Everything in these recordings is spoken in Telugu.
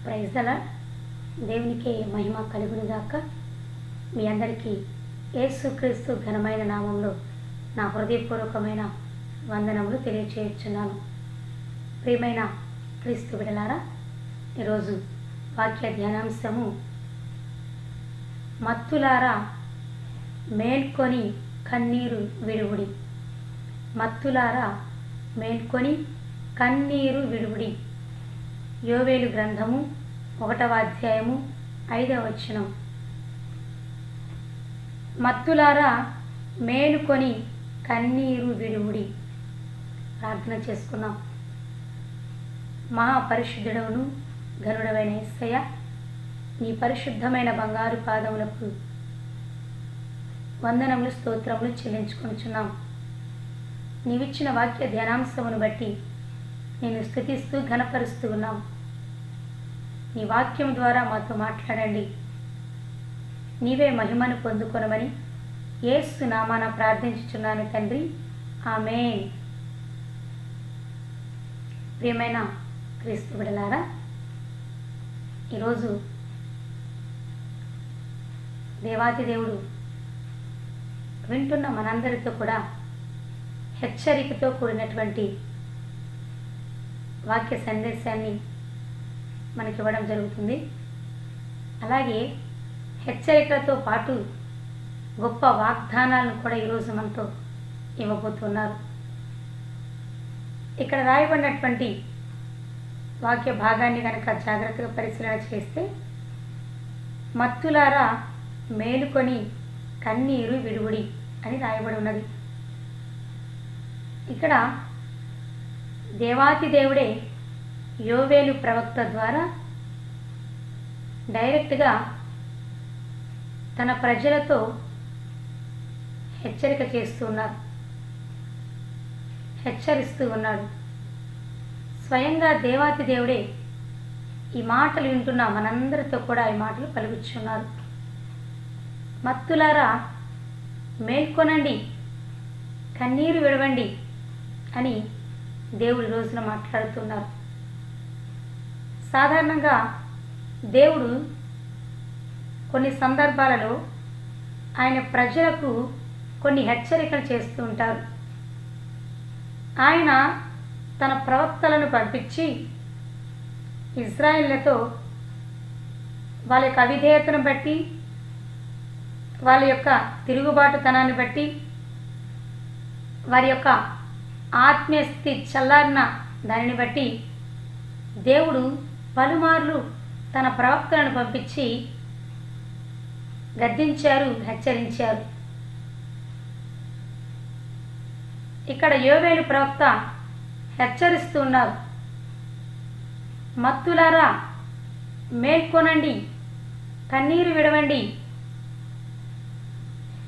Praise the lord. దేవునికి మహిమ కలుగునుగాక. మీ అందరికీ యేసుక్రీస్తు ఘనమైన నామంలో నా హృదయపూర్వకమైన వందనములు తెలియచేయుచున్నాను. ప్రియమైన క్రీస్తు బిడ్డలారా, ఈరోజు వాక్య ధ్యానాంశము మత్తులారా మేల్కొని కన్నీరు విడువుడి. మత్తులారా మేల్కొని కన్నీరు విడువుడి. యోవేలు గ్రంథము 1వ అధ్యాయము 5వ వచనం. మత్తులారా మేలుకొని కన్నీరు విడువుడి. ప్రార్థన చేసుకున్నాం. మహాపరిశుద్ధుడవును ఘనుడవైన యేసయ్య, నీ పరిశుద్ధమైన బంగారు పాదములకు వందనములు స్తోత్రములు చెల్లించుకొనుచున్నాం. నీవిచ్చిన వాక్య ధ్యానాంశమును బట్టి నేను స్తుతిస్తూ ఘనపరుస్తూ ఉన్నాం. నీ వాక్యం ద్వారా మాతో మాట్లాడండి. నీవే మహిమను పొందుకొనమని యేసు నామాన ప్రార్థించుచున్నాను తండ్రి, ఆమేన్. ప్రియమైన క్రీస్తు బిడ్డలారా, ఈరోజు దేవాతి దేవుడు వింటున్న మనందరితో కూడా హెచ్చరికతో కూడినటువంటి వాక్య సందేశాన్ని మనకి ఇవ్వడం జరుగుతుంది. అలాగే హెచ్చరికలతో పాటు గొప్ప వాగ్దానాలను కూడా ఈరోజు మనతో ఇవ్వబోతున్నారు. ఇక్కడ రాయబడినటువంటి వాక్య భాగాన్ని కనుక జాగ్రత్తగా పరిశీలన చేస్తే, మత్తులారా మేలుకొని కన్నీరు విడువుడి అని రాయబడి ఉన్నది. ఇక్కడ దేవాతి దేవుడే యోవేలు ప్రవక్త ద్వారా డైరెక్ట్గా తన ప్రజలతో హెచ్చరిక చేస్తున్నారు, హెచ్చరిస్తూ ఉన్నాడు. స్వయంగా దేవాతి దేవుడే ఈ మాటలు వింటున్న మనందరితో కూడా ఈ మాటలు పలుకుచున్నారు. మత్తులారా మేల్కొనండి, కన్నీరు విడవండి అని దేవుడు రోజున మాట్లాడుతున్నారు. సాధారణంగా దేవుడు కొన్ని సందర్భాలలో ఆయన ప్రజలకు కొన్ని హెచ్చరికలు చేస్తూ ఉంటారు. ఆయన తన ప్రవక్తలను పంపించి ఇజ్రాయేళ్లతో వాళ్ళ యొక్క అవిధేయతను బట్టి, వాళ్ళ యొక్క తిరుగుబాటుతనాన్ని బట్టి, వారి యొక్క ఆత్మీయ స్థితి చల్లారిన దానిని బట్టి దేవుడు పలుమార్లు తన ప్రవక్తలను పంపించి గద్దించారు, హెచ్చరించారు. ఇక్కడ యోవేలు ప్రవక్త హెచ్చరిస్తూ ఉన్నారు. మత్తులారా మేల్కొనండి, కన్నీరు విడవండి.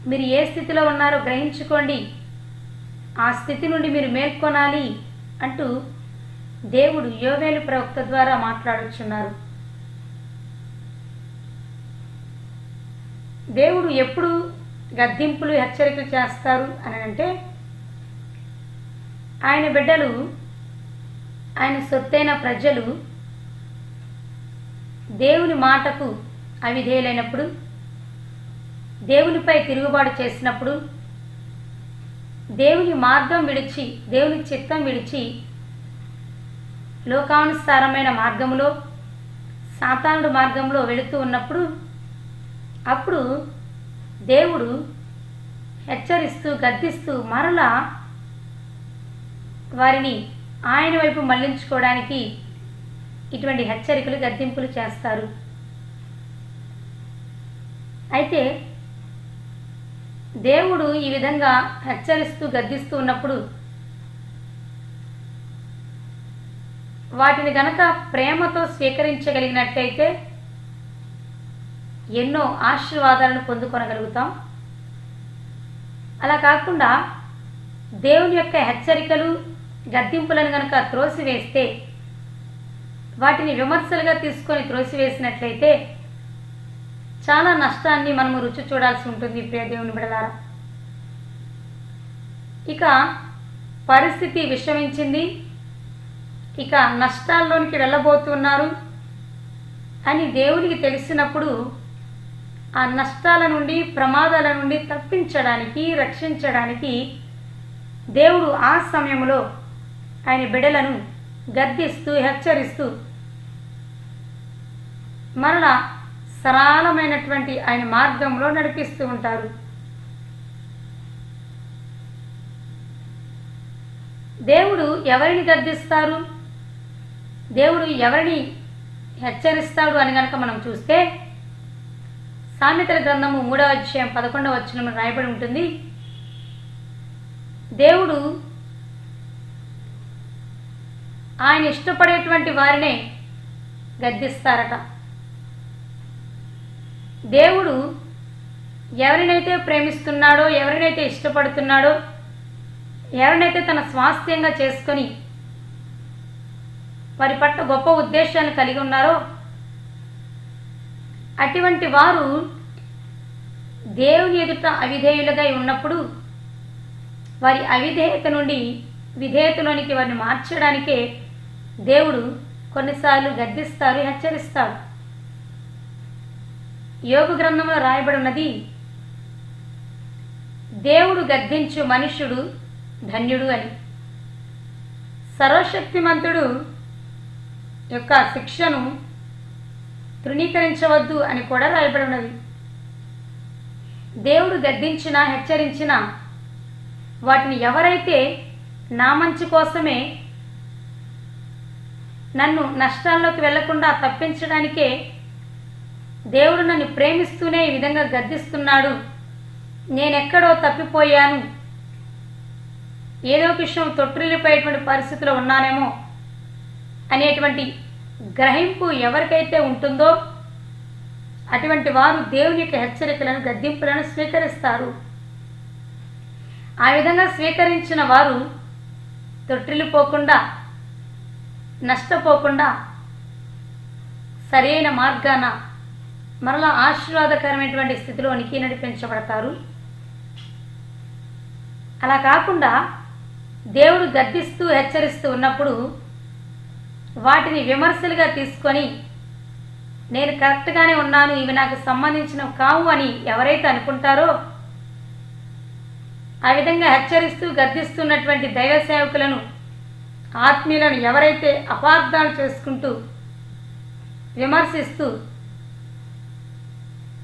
మీరు ఏ స్థితిలో ఉన్నారో గ్రహించుకోండి, ఆ స్థితి నుండి మీరు మేల్కొనాలి అంటూ దేవుడు యోవేలు ప్రవక్త ద్వారా మాట్లాడుచున్నారు. దేవుడు ఎప్పుడు గద్దింపులు హెచ్చరికలు చేస్తారు అని అంటే, ఆయన బిడ్డలు, ఆయన సొత్తైన ప్రజలు దేవుని మాటకు అవిధేయులైనప్పుడు, దేవునిపై తిరుగుబాటు చేసినప్పుడు, దేవుని మార్గం విడిచి, దేవుని చిత్తం విడిచి లోకానుసారమైన మార్గంలో, సాతానుడు మార్గంలో వెళుతూ ఉన్నప్పుడు, అప్పుడు దేవుడు హెచ్చరిస్తూ గద్దిస్తూ మరలా వారిని ఆయన వైపు మళ్లించుకోవడానికి ఇటువంటి హెచ్చరికలు, గద్దింపులు చేస్తారు. అయితే దేవుడు ఈ విధంగా హెచ్చరిస్తూ గద్దిస్తూ ఉన్నప్పుడు వాటిని గనక ప్రేమతో స్వీకరించగలిగినట్లయితే ఎన్నో ఆశీర్వాదాలను పొందుకొనగలుగుతాం. అలా కాకుండా దేవుని యొక్క హెచ్చరికలు, గద్దింపులను గనక త్రోసివేస్తే, వాటిని విమర్శలుగా తీసుకొని త్రోసివేసినట్లయితే చాలా నష్టాన్ని మనము రుచి చూడాల్సి ఉంటుంది. ప్రియ దేవుని బిడ్డలారా, ఇక పరిస్థితి విషమించింది, ఇక నష్టాల్లోనికి వెళ్ళబోతున్నారు. అని దేవునికి తెలిసినప్పుడు ఆ నష్టాల నుండి ప్రమాదాల నుండి తప్పించడానికి రక్షించడానికి దేవుడు ఆ సమయంలో ఆయన బిడ్డలను గద్దిస్తూ హెచ్చరిస్తూ మరలా సరళమైనటువంటి ఆయన మార్గంలో నడిపిస్తూ ఉంటారు. దేవుడు ఎవరిని గద్దిస్తారు, దేవుడు ఎవరిని హెచ్చరిస్తాడు అని కనుక మనం చూస్తే సామెతల గ్రంథము 3వ అధ్యాయం 11వ వచనంలో రాయబడి ఉంటుంది. దేవుడు ఆయన ఇష్టపడేటువంటి వారినే గద్దిస్తారట. దేవుడు ఎవరినైతే ప్రేమిస్తున్నాడో, ఎవరినైతే ఇష్టపడుతున్నాడో, ఎవరినైతే తన స్వాస్థ్యంగా చేసుకొని వారి పట్ల గొప్ప ఉద్దేశాన్ని కలిగి ఉన్నారో అటువంటి వారు దేవుని ఎదుట అవిధేయులుగా ఉన్నప్పుడు వారి అవిధేయత నుండి విధేయతలోనికి వారిని మార్చడానికే దేవుడు కొన్నిసార్లు గద్దిస్తారు, హెచ్చరిస్తాడు. యోబు గ్రంథంలో రాయబడి ఉన్నది, దేవుడు గద్దించు మనుష్యుడు ధన్యుడు అని. సర్వశక్తిమంతుడు యొక్క శిక్షను తృణీకరించవద్దు అని కూడా రాయబడి ఉన్నది. దేవుడు గద్దించినా హెచ్చరించినా వాటిని ఎవరైతే నా మంచి కోసమే నన్ను నష్టాల్లోకి వెళ్లకుండా తప్పించడానికే దేవుడు నన్ను ప్రేమిస్తూనే ఈ విధంగా గద్దిస్తున్నాడు, నేనెక్కడో తప్పిపోయాను, ఏదో ఒక విషయం తొట్టిల్లిపోయేటువంటి పరిస్థితిలో ఉన్నానేమో అనేటువంటి గ్రహింపు ఎవరికైతే ఉంటుందో అటువంటి వారు దేవుని యొక్క హెచ్చరికలను గద్దింపులను స్వీకరిస్తారు. ఆ విధంగా స్వీకరించిన వారు తొట్టిల్లిపోకుండా నష్టపోకుండా సరైన మార్గాన మరలా ఆశీర్వాదకరమైనటువంటి స్థితిలోనికి నడిపించబడతారు. అలా కాకుండా దేవుడు గద్దిస్తూ హెచ్చరిస్తూ ఉన్నప్పుడు వాటిని విమర్శలుగా తీసుకొని నేను కరెక్ట్గానే ఉన్నాను, ఇవి నాకు సంబంధించినవి కావు అని ఎవరైతే అనుకుంటారో ఆ విధంగా హెచ్చరిస్తూ గద్దిస్తున్నటువంటి దైవ సేవకులను, ఆత్మీయులను ఎవరైతే అపార్థాలు చేసుకుంటూ విమర్శిస్తూ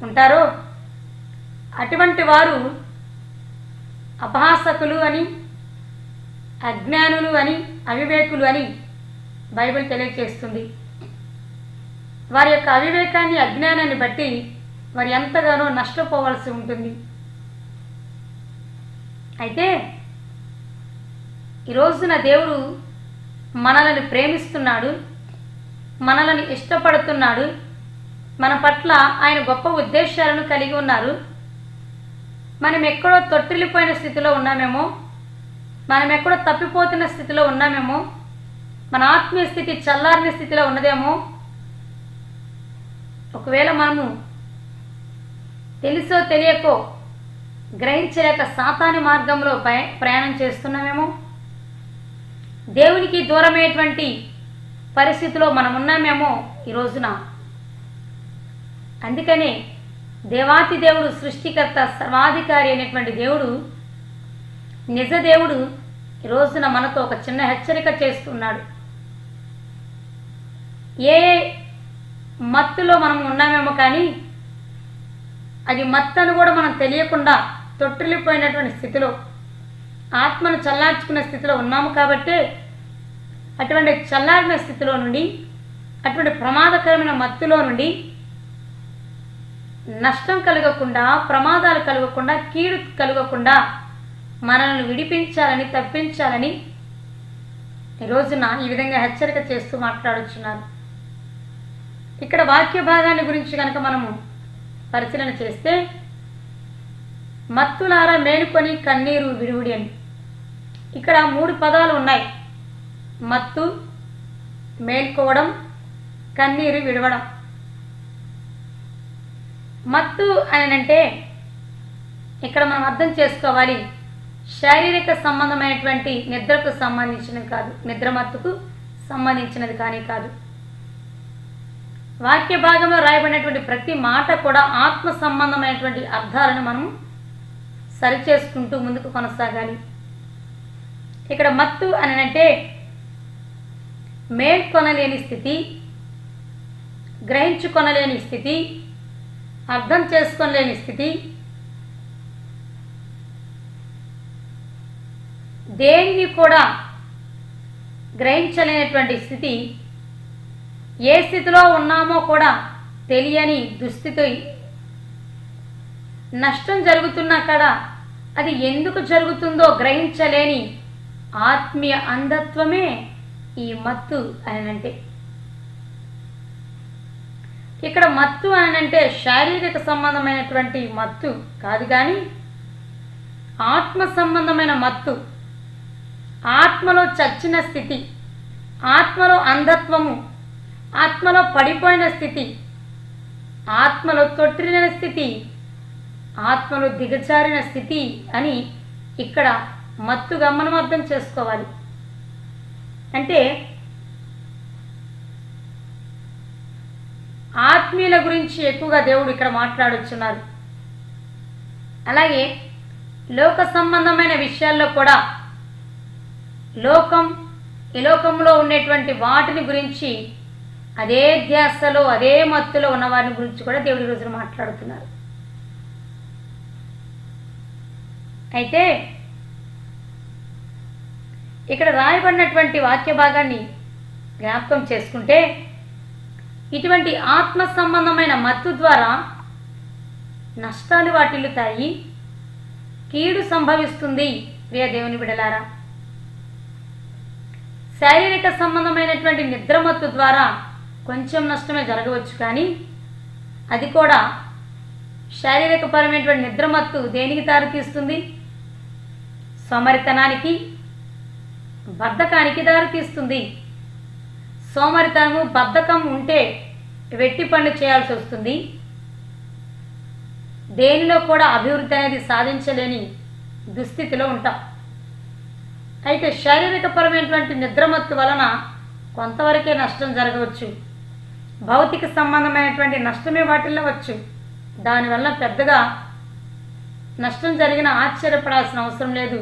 ఉంటారో అటువంటి వారు అపహాసకులు అని, అజ్ఞానులు అని, అవివేకులు అని బైబిల్ తెలియజేస్తుంది. వారి యొక్క అవివేకాన్ని అజ్ఞానాన్ని బట్టి వారు ఎంతగానో నష్టపోవలసి ఉంటుంది. అయితే ఈ రోజున దేవుడు మనల్ని ప్రేమిస్తున్నాడు, మనల్ని ఇష్టపడుతున్నాడు, మన పట్ల ఆయన గొప్ప ఉద్దేశాలను కలిగి ఉన్నారు. మనం ఎక్కడో తొట్టిల్లిపోయిన స్థితిలో ఉన్నామేమో, మనం ఎక్కడో తప్పిపోతున్న స్థితిలో ఉన్నామేమో, మన ఆత్మీయ స్థితి చల్లారిన స్థితిలో ఉన్నదేమో, ఒకవేళ మనము తెలుసో తెలియకో గ్రహించలేక సాతాను మార్గంలో ప్రయాణం చేస్తున్నామేమో, దేవునికి దూరమైనటువంటి పరిస్థితిలో మనం ఉన్నామేమో ఈ రోజున. అందుకనే దేవాతి దేవుడు, సృష్టికర్త, సర్వాధికారి అయినటువంటి దేవుడు, నిజ దేవుడు ఈ రోజున మనతో ఒక చిన్న హెచ్చరిక చేస్తున్నాడు. ఏ మత్తులో మనం ఉన్నామేమో కానీ అది మత్తను కూడా మనం తెలియకుండా తొట్టిల్లిపోయినటువంటి స్థితిలో, ఆత్మను చల్లార్చుకున్న స్థితిలో ఉన్నాము కాబట్టి అటువంటి చల్లారిన స్థితిలో నుండి, అటువంటి ప్రమాదకరమైన మత్తులో నుండి నష్టం కలగకుండా, ప్రమాదాలు కలగకుండా, కీడు కలగకుండా మనల్ని విడిపించాలని, తప్పించాలని ఈ రోజున ఈ విధంగా హెచ్చరిక చేస్తూ మాట్లాడుచున్నారు. ఇక్కడ వాక్య భాగాన్ని గురించి కనుక మనము పరిశీలన చేస్తే, మత్తులారా మేలుకొని కన్నీరు విడువుడి అని ఇక్కడ 3 పదాలు ఉన్నాయి. మత్తు, మేల్కోవడం, కన్నీరు విడవడం. మత్తు అని అంటే ఇక్కడ మనం అర్థం చేసుకోవాలి, శారీరక సంబంధమైనటువంటి నిద్రకు సంబంధించినది కాదు, నిద్రమత్తుకు సంబంధించినది కానీ కాదు. వాక్య భాగంలో రాయబడినటువంటి ప్రతి మాట కూడా ఆత్మ సంబంధమైనటువంటి అర్థాలను మనం సరిచేసుకుంటూ ముందుకు కొనసాగాలి. ఇక్కడ మత్తు అని అంటే మేల్కొనలేని స్థితి, గ్రహించుకొనలేని స్థితి, అర్థం చేసుకోలేని స్థితి, దేన్ని కూడా గ్రహించలేనటువంటి స్థితి, ఏ స్థితిలో ఉన్నామో కూడా తెలియని దుస్థితి, నష్టం జరుగుతున్నా కూడా అది ఎందుకు జరుగుతుందో గ్రహించలేని ఆత్మీయ అంధత్వమే ఈ మత్తు అని అంటే. ఇక్కడ మత్తు అని అంటే శారీరక సంబంధమైనటువంటి మత్తు కాదు, కానీ ఆత్మ సంబంధమైన మత్తు, ఆత్మలో చచ్చిన స్థితి, ఆత్మలో అంధత్వము, ఆత్మలో పడిపోయిన స్థితి, ఆత్మలో తొట్టిన స్థితి, ఆత్మలో దిగజారిన స్థితి అని ఇక్కడ మత్తుగా మనం అర్థం చేసుకోవాలి. అంటే ఆత్మీయుల గురించి ఎక్కువగా దేవుడు ఇక్కడ మాట్లాడుచున్నారు. అలాగే లోక సంబంధమైన విషయాల్లో కూడా ఈ లోకంలో ఉండేటువంటి వాటిని గురించి అదే ధ్యాసలో అదే మత్తులో ఉన్న వారిని గురించి కూడా దేవుడి రోజున మాట్లాడుతున్నారు. అయితే ఇక్కడ రాయబడినటువంటి వాక్య భాగాన్ని జ్ఞాపకం చేసుకుంటే ఇటువంటి ఆత్మ సంబంధమైన మత్తు ద్వారా నష్టాలు వాటిల్లుతాయి, కీడు సంభవిస్తుంది. ప్రియ దేవుని బిడ్డలారా, శారీరక సంబంధమైనటువంటి నిద్రమత్తు ద్వారా కొంచెం నష్టమే జరగవచ్చు, కానీ అది కూడా శారీరక పరమైనటువంటి నిద్రమత్తు దేనికి దారితీస్తుంది? సోమరితనానికి, బద్ధకానికి దారితీస్తుంది. సోమరితనము, బద్ధకం ఉంటే వెట్టి పనులు చేయాల్సి వస్తుంది. దేనిలో కూడా అభివృద్ధి అనేది సాధించలేని దుస్థితిలో ఉంటాం. అయితే శారీరక పరమైనటువంటి నిద్రమత్తు వలన కొంతవరకే నష్టం జరగవచ్చు, భౌతిక సంబంధమైనటువంటి నష్టమే వాటిల్లవచ్చు. దానివల్ల పెద్దగా నష్టం జరిగిన ఆశ్చర్యపడాల్సిన అవసరం లేదు.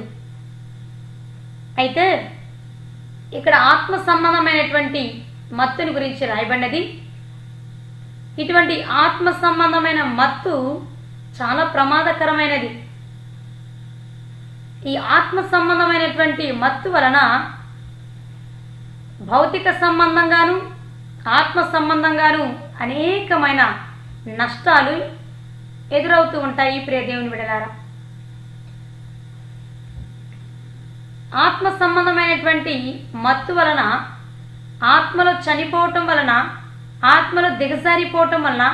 అయితే ఇక్కడ ఆత్మ సంబంధమైనటువంటి మత్తుని గురించి రాయబడినది. ఇటువంటి ఆత్మ సంబంధమైన మత్తు చాలా ప్రమాదకరమైనది. ఈ ఆత్మ సంబంధమైనటువంటి మత్తు వలన భౌతిక సంబంధంగాను ఆత్మ సంబంధంగాను అనేకమైన నష్టాలు ఎదురవుతూ ఉంటాయి. ప్రియ దేవుని బిడ్డలారా, ఆత్మ సంబంధమైనటువంటి మత్తు వలన, ఆత్మలో చనిపోవటం వలన, ఆత్మలో దిగజారిపోవటం వలన,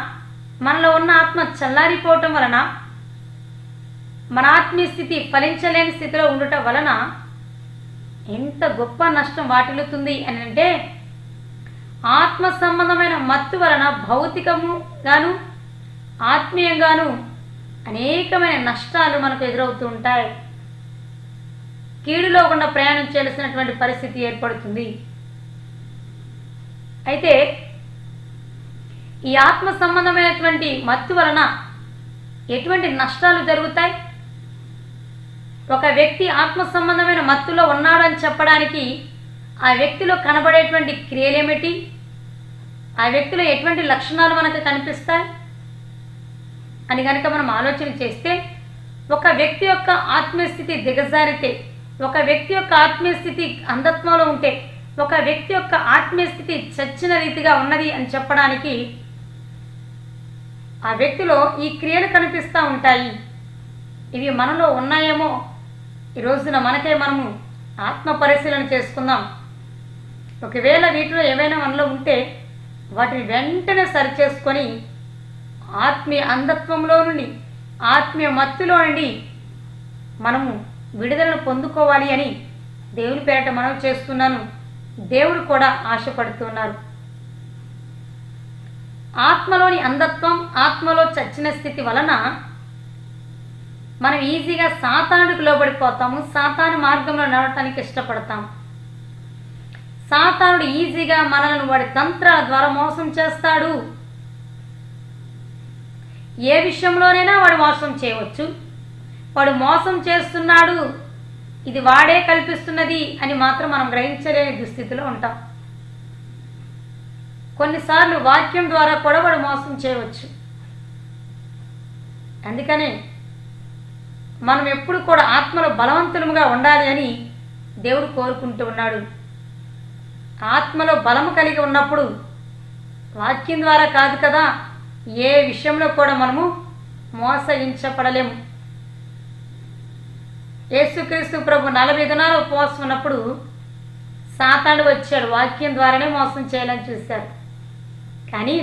మనలో ఉన్న ఆత్మ చల్లారిపోవటం వలన, మన ఆత్మీయ స్థితి ఫలించలేని స్థితిలో ఉండటం వలన ఎంత గొప్ప నష్టం వాటిల్లుతుంది అని అంటే, ఆత్మ సంబంధమైన మత్తు వలన భౌతికము గాను ఆత్మీయంగాను అనేకమైన నష్టాలు మనకు ఎదురవుతూ ఉంటాయి. కీడులో గుండా ప్రయాణం చేయాల్సినటువంటి పరిస్థితి ఏర్పడుతుంది. అయితే ఈ ఆత్మ సంబంధమైనటువంటి మత్తు వలన ఎటువంటి నష్టాలు జరుగుతాయి? ఒక వ్యక్తి ఆత్మ సంబంధమైన మత్తులో ఉన్నాడని చెప్పడానికి ఆ వ్యక్తిలో కనబడేటువంటి క్రియలేమిటి? ఆ వ్యక్తిలో ఎటువంటి లక్షణాలు మనకు కనిపిస్తాయి అని కనుక మనం ఆలోచన చేస్తే, ఒక వ్యక్తి యొక్క ఆత్మీయ స్థితి దిగజారితే, ఒక వ్యక్తి యొక్క ఆత్మీయ స్థితి అంధత్వంలో ఉంటే, ఒక వ్యక్తి యొక్క ఆత్మీయ స్థితి చచ్చిన రీతిగా ఉన్నది అని చెప్పడానికి ఆ వ్యక్తిలో ఈ క్రియలు కనిపిస్తూ ఉంటాయి. ఇవి మనలో ఉన్నాయేమో ఈ రోజున మనకే మనము ఆత్మ పరిశీలన చేసుకుందాం. ఒకవేళ వీటిలో ఏవైనా మనలో ఉంటే వాటిని వెంటనే సరిచేసుకొని ఆత్మీయ అంధత్వంలో నుండి, ఆత్మీయ మత్తులో నుండి మనము విడుదలను పొందుకోవాలి అని దేవుని పేరట మనం చేస్తున్నాను. దేవుడు కూడా ఆశపడుతున్నారు. ఆత్మలోని అంధత్వం, ఆత్మలో చచ్చిన స్థితి వలన మనం ఈజీగా సాతానుడికి లోబడిపోతాము, సాతాను మార్గంలో నడవటానికి ఇష్టపడతాము. సాతానుడు ఈజీగా మనలను వాడి తంత్రాల ద్వారా మోసం చేస్తాడు. ఏ విషయంలోనైనా వాడు మోసం చేయవచ్చు. వాడు మోసం చేస్తున్నాడు, ఇది వాడే కల్పిస్తున్నది అని మాత్రం మనం గ్రహించలేని దుస్థితిలో ఉంటాం. కొన్నిసార్లు వాక్యం ద్వారా కూడా వాడు మోసం చేయవచ్చు. అందుకనే మనం ఎప్పుడు కూడా ఆత్మలో బలవంతులుగా ఉండాలి అని దేవుడు కోరుకుంటూ ఉన్నాడు. ఆత్మలో బలము కలిగి ఉన్నప్పుడు వాక్యం ద్వారా కాదు కదా, ఏ విషయంలో కూడా మనము మోసగించబడలేము. యేసుక్రీస్తు ప్రభు 40 దినాలు ఉపవాసం ఉన్నప్పుడు సాతానుడు వచ్చాడు, వాక్యం ద్వారానే మోసం చేయాలని చూశాడు. కానీ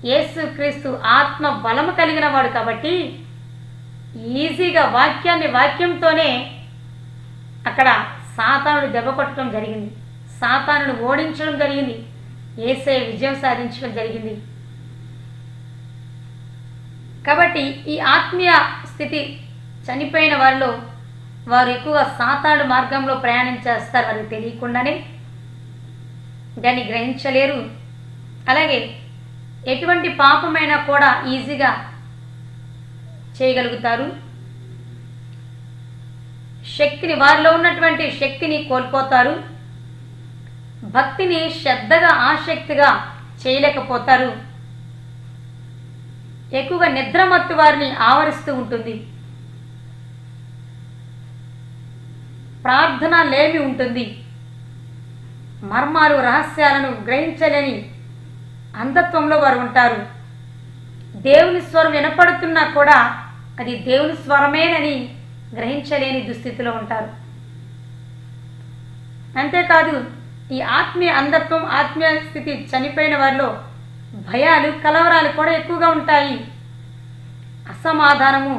యేసుక్రీస్తు ఆత్మ బలము కలిగిన వాడు కాబట్టి ఈజీగా వాక్యంతోనే అక్కడ సాతానుడు దెబ్బ కొట్టడం జరిగింది, సాతానుడు ఓడించడం జరిగింది, యేసయ్య విజయం సాధించడం జరిగింది. కాబట్టి ఈ ఆత్మీయ స్థితి చనిపోయిన వారిలో వారు ఎక్కువగా సాతానుడు మార్గంలో ప్రయాణం చేస్తారు, వారికి తెలియకుండానే దాన్ని గ్రహించలేరు. అలాగే ఎటువంటి పాపమైనా కూడా ఈజీగా చేయగలుగుతారు. శక్తిని, వారిలో ఉన్నటువంటి శక్తిని కోల్పోతారు. భక్తిని శ్రద్ధగా ఆసక్తిగా చేయలేకపోతారు. ఎక్కువగా నిద్రమత్తు వారిని ఆవరిస్తూ ఉంటుంది. ప్రార్థన లేమి ఉంటుంది. మర్మాలు రహస్యాలను గ్రహించలేని అంధత్వంలో వారు ఉంటారు. దేవుని స్వరం వినపడుతున్నా కూడా అది దేవుని స్వరమేనని గ్రహించలేని దుస్థితిలో ఉంటారు. అంతేకాదు ఈ ఆత్మీయ అంధత్వం, ఆత్మీయ స్థితి చనిపోయిన వారిలో భయాలు, కలవరాలు కూడా ఎక్కువగా ఉంటాయి. అసమాధానము,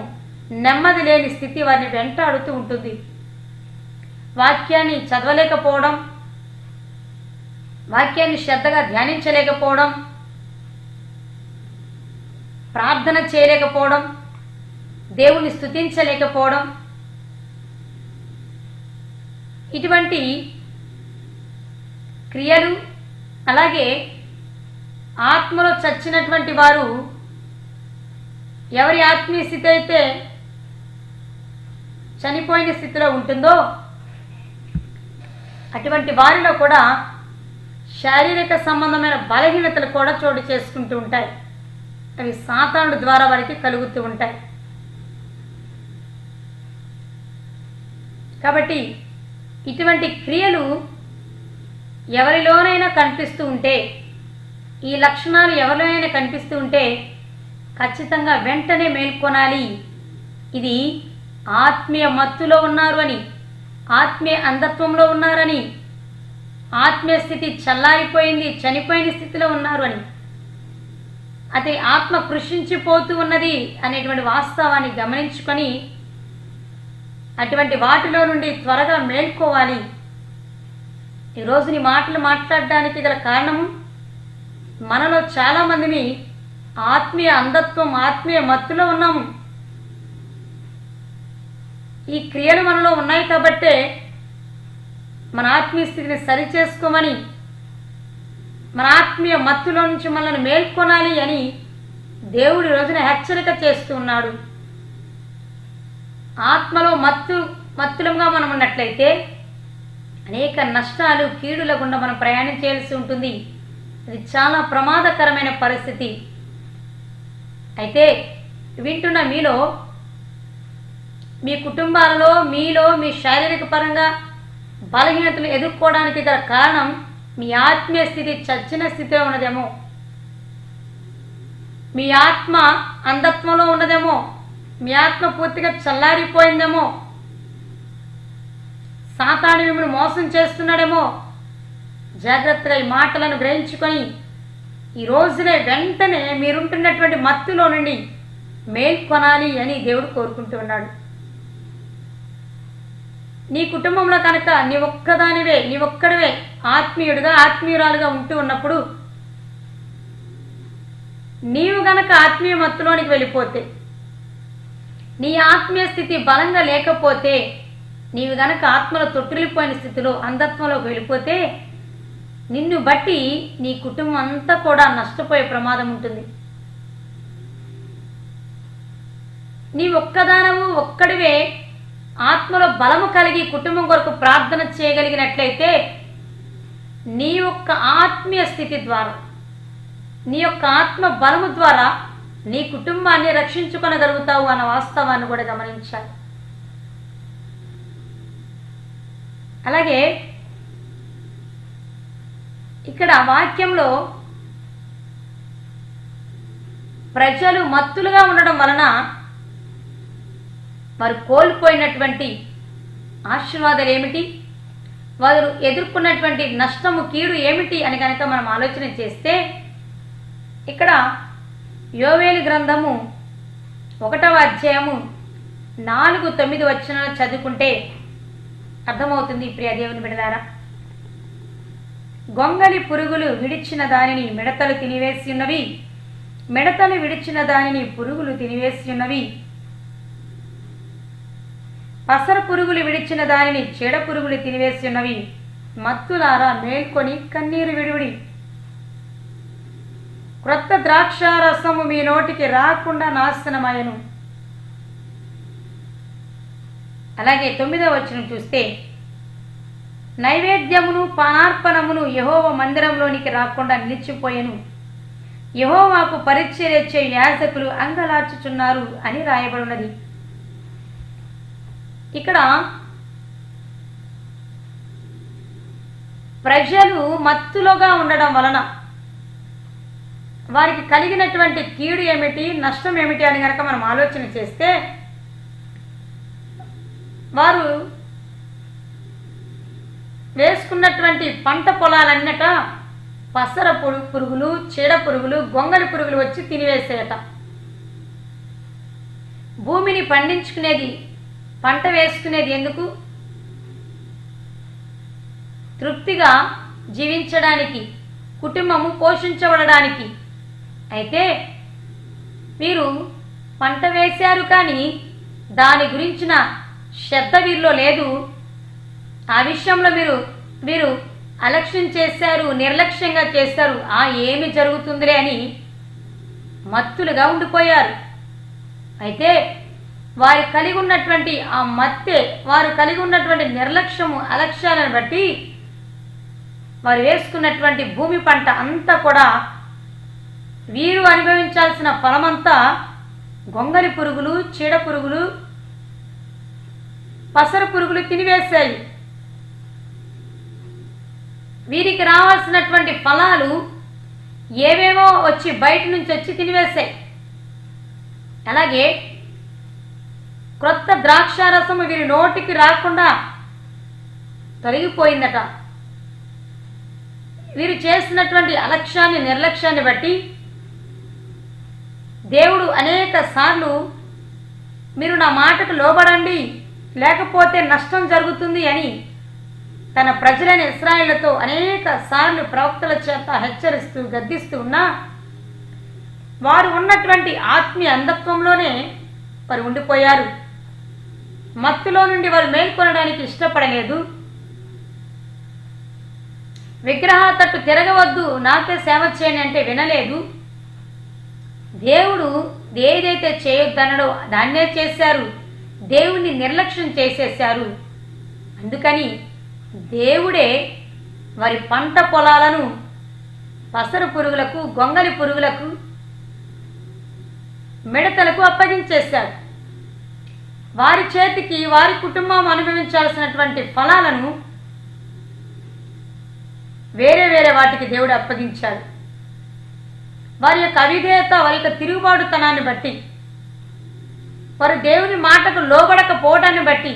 నెమ్మది లేని స్థితి వారిని వెంటాడుతూ ఉంటుంది. వాక్యాన్ని చదవలేకపోవడం, వాక్యాన్ని శ్రద్ధగా ధ్యానించలేకపోవడం, ప్రార్థన చేయలేకపోవడం, దేవుని స్తుతించలేకపోవడం, ఇటువంటి క్రియలు. అలాగే ఆత్మలో చచ్చినటువంటి వారు, ఎవరి ఆత్మీయ స్థితి అయితే చనిపోయిన స్థితిలో ఉంటుందో అటువంటి వారిలో కూడా శారీరక సంబంధమైన బలహీనతలు కూడా చోటు చేసుకుంటూ ఉంటాయి. అవి సాతానుడి ద్వారా వారికి కలుగుతూ ఉంటాయి. కాబట్టి ఇటువంటి క్రియలు ఎవరిలోనైనా కనిపిస్తూ ఉంటే, ఈ లక్షణాలు ఎవరిలోనైనా కనిపిస్తూ ఉంటే ఖచ్చితంగా వెంటనే మేల్కొనాలి. ఇది ఆత్మీయ మత్తులో ఉన్నారు అని, ఆత్మీయ అంధత్వంలో ఉన్నారని, ఆత్మీయ స్థితి చల్లారిపోయింది, చనిపోయిన స్థితిలో ఉన్నారు అని, అది ఆత్మ కృషించిపోతూ ఉన్నది అనేటువంటి వాస్తవాన్ని గమనించుకొని అటువంటి వాటిలో నుండి త్వరగా మేల్కోవాలి. ఈరోజు నీ మాటలు మాట్లాడడానికి గల కారణము, మనలో చాలామందిని ఆత్మీయ అంధత్వం, ఆత్మీయ మత్తులో ఉన్నాము. ఈ క్రియలు మనలో ఉన్నాయి కాబట్టే మన ఆత్మీయ స్థితిని సరిచేసుకోమని, మన ఆత్మీయ మత్తులో నుంచి మనల్ని మేల్కొనాలి అని దేవుడి రోజున హెచ్చరిక చేస్తూ ఉన్నాడు. ఆత్మలో మత్తులంగా మనం ఉన్నట్లయితే అనేక నష్టాలు, కీడుల గుండా మనం ప్రయాణం చేయాల్సి ఉంటుంది. అది చాలా ప్రమాదకరమైన పరిస్థితి. అయితే వింటున్న మీలో, మీ కుటుంబాలలో, మీలో మీ శారీరక పరంగా బలహీనతలు ఎదుర్కోవడానికి గల కారణం మీ ఆత్మీయ స్థితి చచ్చిన స్థితిలో ఉన్నదేమో, మీ ఆత్మ అంధత్వంలో ఉన్నదేమో, మీ ఆత్మ పూర్తిగా చల్లారిపోయిందేమో, సాతాను మిమ్మల్ని మోసం చేస్తున్నాడేమో. జాగ్రత్తగా ఈ మాటలను గ్రహించుకొని ఈ రోజునే వెంటనే మీరుంటున్నటువంటి మత్తులో నుండి మేల్కొనాలి అని దేవుడు కోరుకుంటూ ఉన్నాడు. నీ కుటుంబంలో కనుక నీ ఒక్కడివే ఆత్మీయుడిగా, ఆత్మీయురాలుగా ఉంటూ ఉన్నప్పుడు, నీవు గనక ఆత్మీయ మత్తులోనికి వెళ్ళిపోతే, నీ ఆత్మీయ స్థితి బలంగా లేకపోతే, నీవు గనక ఆత్మలో తొట్టిల్లిపోయిన స్థితిలో అంధత్వంలోకి వెళ్ళిపోతే నిన్ను బట్టి నీ కుటుంబం అంతా కూడా నష్టపోయే ప్రమాదం ఉంటుంది. నీ ఒక్కడివే ఆత్మలో బలము కలిగి కుటుంబం కొరకు ప్రార్థన చేయగలిగినట్లయితే నీ యొక్క ఆత్మీయ స్థితి ద్వారా, నీ యొక్క ఆత్మ బలము ద్వారా నీ కుటుంబాన్ని రక్షించుకొనగలుగుతావు అన్న వాస్తవాన్ని కూడా గమనించాలి. అలాగే ఇక్కడ వాక్యంలో ప్రజలు మత్తులుగా ఉండడం వలన వారు కోల్పోయినటువంటి ఆశీర్వాదాలు ఏమిటి, వారు ఎదుర్కొన్నటువంటి నష్టము కీడు ఏమిటి అని కనుక మనం ఆలోచన చేస్తే, ఇక్కడ యోవేలు గ్రంథము 1వ అధ్యాయము 4-9 వచనాలు చదువుకుంటే అర్థమవుతుంది. ప్రియ దేవుని బిడ్డలారా, గొంగలి పురుగులు విడిచిన దానిని మిడతలు తినివేసి ఉన్నవి, మిడతలు విడిచిన దానిని పురుగులు తినివేసి ఉన్నవి, పసర పురుగులు విడిచిన దానిని చెడ పురుగులు తినివేసి ఉన్నవి. మత్తులారా మేల్కొని కన్నీరు విడివిడి, క్రొత్త ద్రాక్షారసము మీ నోటికి రాకుండా నాశనమయను. అలాగే 9వ వచనం చూస్తే, నైవేద్యమును పానార్పణమును యెహోవా మందిరంలోనికి రాకుండా నిలిచిపోయెను, యెహోవాకు పరిచర్య చేయు యాజకులు అంగలార్చుచున్నారు అని రాయబడినది. ఇక్కడ ప్రజలు మత్తులోగా ఉండడం వలన వారికి కలిగినటువంటి కీడు ఏమిటి, నష్టం ఏమిటి అని కనుక మనం ఆలోచన చేస్తే, వారు వేసుకున్నటువంటి పంట పొలాలన్నట పసర పురుగులు, చీడ పురుగులు, గొంగలి పురుగులు వచ్చి తినివేసేయట. భూమిని పండించుకునేది, పంట వేసుకునేది ఎందుకు? తృప్తిగా జీవించడానికి, కుటుంబము పోషించబడడానికి. అయితే మీరు పంట వేశారు కానీ దాని గురించిన శ్రద్ధ వీరిలో లేదు. ఆ విషయంలో మీరు అలక్ష్యం చేశారు, నిర్లక్ష్యంగా చేశారు. ఏమి జరుగుతుందిలే అని మత్తులుగా ఉండిపోయారు. అయితే వారు కలిగి ఉన్నటువంటి ఆ మత్తే, వారు కలిగి ఉన్నటువంటి నిర్లక్ష్యము, అలక్ష్యాలను బట్టి వారు వేసుకున్నటువంటి భూమి పంట అంతా కూడా, వీరు అనుభవించాల్సిన ఫలమంతా గొంగలి పురుగులు, చీడ పురుగులు, పసర పురుగులు తినివేశాయి. వీరికి రావాల్సినటువంటి ఫలాలు ఏవేవో వచ్చి బయట నుంచి వచ్చి తినివేశాయి. అలాగే క్రొత్త ద్రాక్షారసము వీరి నోటికి రాకుండా తొలగిపోయిందట. వీరు చేసినటువంటి అలక్ష్యాన్ని, నిర్లక్ష్యాన్ని బట్టి దేవుడు అనేక సార్లు మీరు నా మాటకు లోబడండి లేకపోతే నష్టం జరుగుతుంది అని తన ప్రజలైన ఇశ్రాయేలుతో అనేక సార్లు ప్రవక్తల చేత హెచ్చరిస్తూ గద్దిస్తూ ఉన్నా, వారు ఉన్నటువంటి ఆత్మీయ అంధత్వంలోనే వారు ఉండిపోయారు. మత్తులో నుండి వారు మేల్కొనడానికి ఇష్టపడలేదు. విగ్రహ తట్టు తిరగవద్దు, నాకే సేవ చేయండి అంటే వినలేదు. దేవుడు ఏదైతే చేయొద్దనడో దాన్నే చేశారు. దేవుణ్ణి నిర్లక్ష్యం చేసేశారు. అందుకని దేవుడే వారి పంట పొలాలను పసరు పురుగులకు, గొంగలి పురుగులకు, మిడతలకు అప్పగించేశాడు. వారి చేతికి వారి కుటుంబం అనుభవించాల్సినటువంటి ఫలాలను వేరే వేరే వాటికి దేవుడు అప్పగించాడు. వారి యొక్క అవిధేయత, వారి యొక్క తిరుగుబాటుతనాన్ని బట్టి, వారు దేవుని మాటకు లోబడకపోవడాన్ని బట్టి,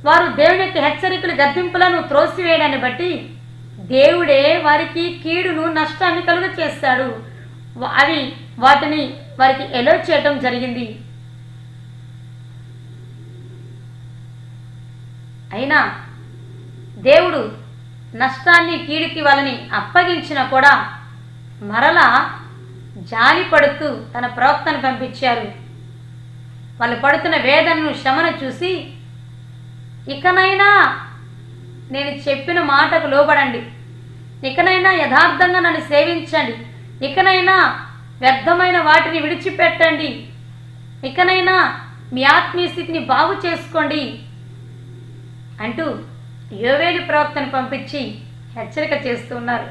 వారు దేవుని యొక్క హెచ్చరికలు, గద్దింపులను త్రోసివేయడాన్ని బట్టి దేవుడే వారికి కీడును, నష్టాన్ని కలుగ చేస్తాడు. వాటిని వారికి ఎలో చేయటం జరిగింది. అయినా దేవుడు నష్టాన్ని, కీడుకి వాళ్ళని అప్పగించినా కూడా మరలా జాలి పడుతూ తన ప్రవక్తను పంపించారు. వాళ్ళు పడుతున్న వేదనను, శ్రమను చూసి, ఇకనైనా నేను చెప్పిన మాటకు లోబడండి, ఇకనైనా యథార్థంగా నన్ను సేవించండి, ఇకనైనా వ్యర్థమైన వాటిని విడిచిపెట్టండి, ఇకనైనా మీ ఆత్మీయ స్థితిని బాగు చేసుకోండి అంటూ యోవేలు ప్రవక్తను పంపించి హెచ్చరిక చేస్తూ ఉన్నారు.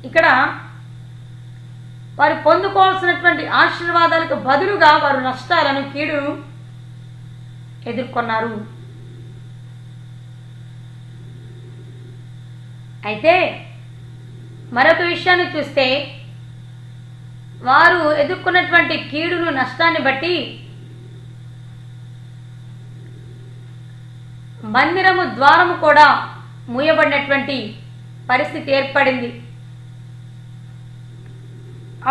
ఇక్కడ వారు పొందుకోవాల్సినటువంటి ఆశీర్వాదాలకు బదులుగా వారు నష్టాలను, కీడును ఎదుర్కొన్నారు. అయితే మరొక విషయాన్ని చూస్తే వారు ఎదుర్కొన్నటువంటి కీడును, నష్టాన్ని బట్టి మందిరము ద్వారము కూడా మూయబడినటువంటి పరిస్థితి ఏర్పడింది.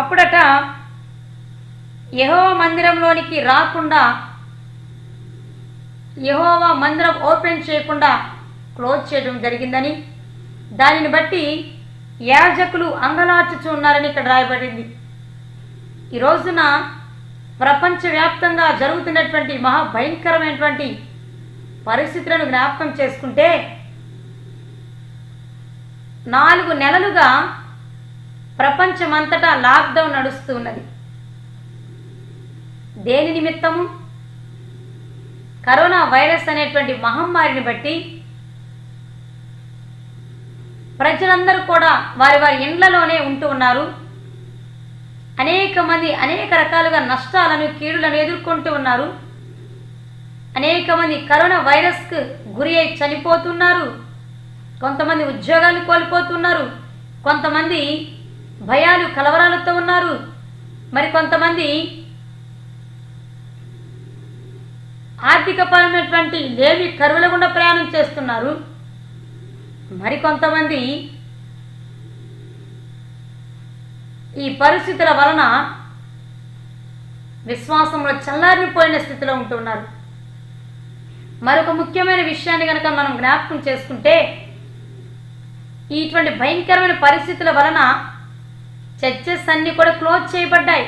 అప్పుడట యెహోవా మందిరంలోనికి రాకుండా, యెహోవా మందిరం ఓపెన్ చేయకుండా క్లోజ్ చేయడం జరిగిందని, దానిని బట్టి యాజకులు అంగలార్చుచు ఉన్నారని ఇక్కడ రాయబడింది. ఈ రోజున ప్రపంచవ్యాప్తంగా జరుగుతున్నటువంటి మహాభయంకరమైనటువంటి పరిస్థితులను జ్ఞాపకం చేసుకుంటే 4 నెలలుగా ప్రపంచమంతటా లాక్డౌన్ నడుస్తూ ఉన్నది. దేని నిమిత్తము? కరోనా వైరస్ అనేటువంటి మహమ్మారిని బట్టి ప్రజలందరూ కూడా వారి వారి ఇండ్లలోనే ఉంటూ ఉన్నారు. అనేక మంది అనేక రకాలుగా నష్టాలను, కీడులను ఎదుర్కొంటూ ఉన్నారు. అనేక మంది కరోనా వైరస్కు గురి అయి చనిపోతున్నారు. కొంతమంది ఉద్యోగాలు కోల్పోతున్నారు. కొంతమంది భయాలు, కలవరాలతో ఉన్నారు. మరి కొంతమంది ఆర్థికపరమైనటువంటి లేమి, కరువుల గుండా ప్రయాణం చేస్తున్నారు. మరికొంతమంది ఈ పరిస్థితుల వలన విశ్వాసంలో చల్లారిపోయిన స్థితిలో ఉంటున్నారు. మరొక ముఖ్యమైన విషయాన్ని కనుక మనం జ్ఞాపకం చేసుకుంటే, ఇటువంటి భయంకరమైన పరిస్థితుల వలన చర్చెస్ అన్ని కూడా క్లోజ్ చేయబడ్డాయి.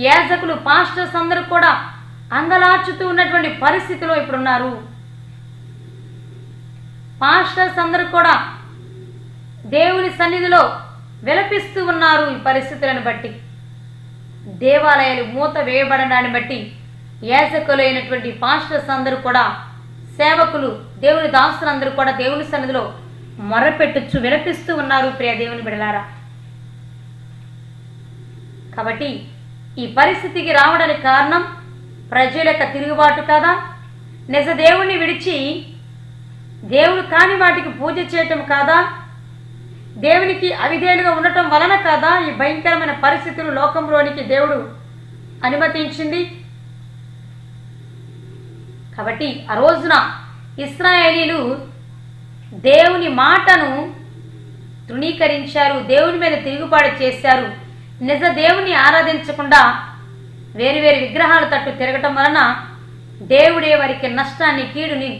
యాజకులు, పాస్టర్స్ అందరూ కూడా అంగలార్చుతూ ఉన్నటువంటి పరిస్థితిలో ఇప్పుడున్నారు. పాస్టర్స్ అందరూ కూడా దేవుని సన్నిధిలో విలపిస్తూ ఉన్నారు. ఈ పరిస్థితులను బట్టి, దేవాలయాలు మూత వేయబడడాన్ని బట్టి యాజకులైనటువంటి పాస్టర్స్ అందరూ కూడా, సేవకులు, దేవుని దాసులందరూ కూడా దేవుని సన్నిధిలో మొరపెట్టుచు విలపిస్తూ ఉన్నారు. ప్రియ దేవుని బిడ్డలారా, కాబట్టి ఈ పరిస్థితికి రావడానికి కారణం ప్రజల యొక్క తిరుగుబాటు కాదా? నిజ దేవుణ్ణి విడిచి దేవుడు కాని వాటికి పూజ చేయటం కాదా? దేవునికి అవిధేయులుగా ఉండటం వలన కాదా ఈ భయంకరమైన పరిస్థితులు లోకంలోనికి దేవుడు అనుమతించింది? కాబట్టి ఆ రోజున ఇశ్రాయేలీలు దేవుని మాటను తృణీకరించారు, దేవుని మీద తిరుగుబాటు చేశారు. నిజ దేవుని ఆరాధించకుండా వేరు విగ్రహాల తట్టు తిరగటం వలన దేవుడే వారికి నష్టాన్ని, కీడుని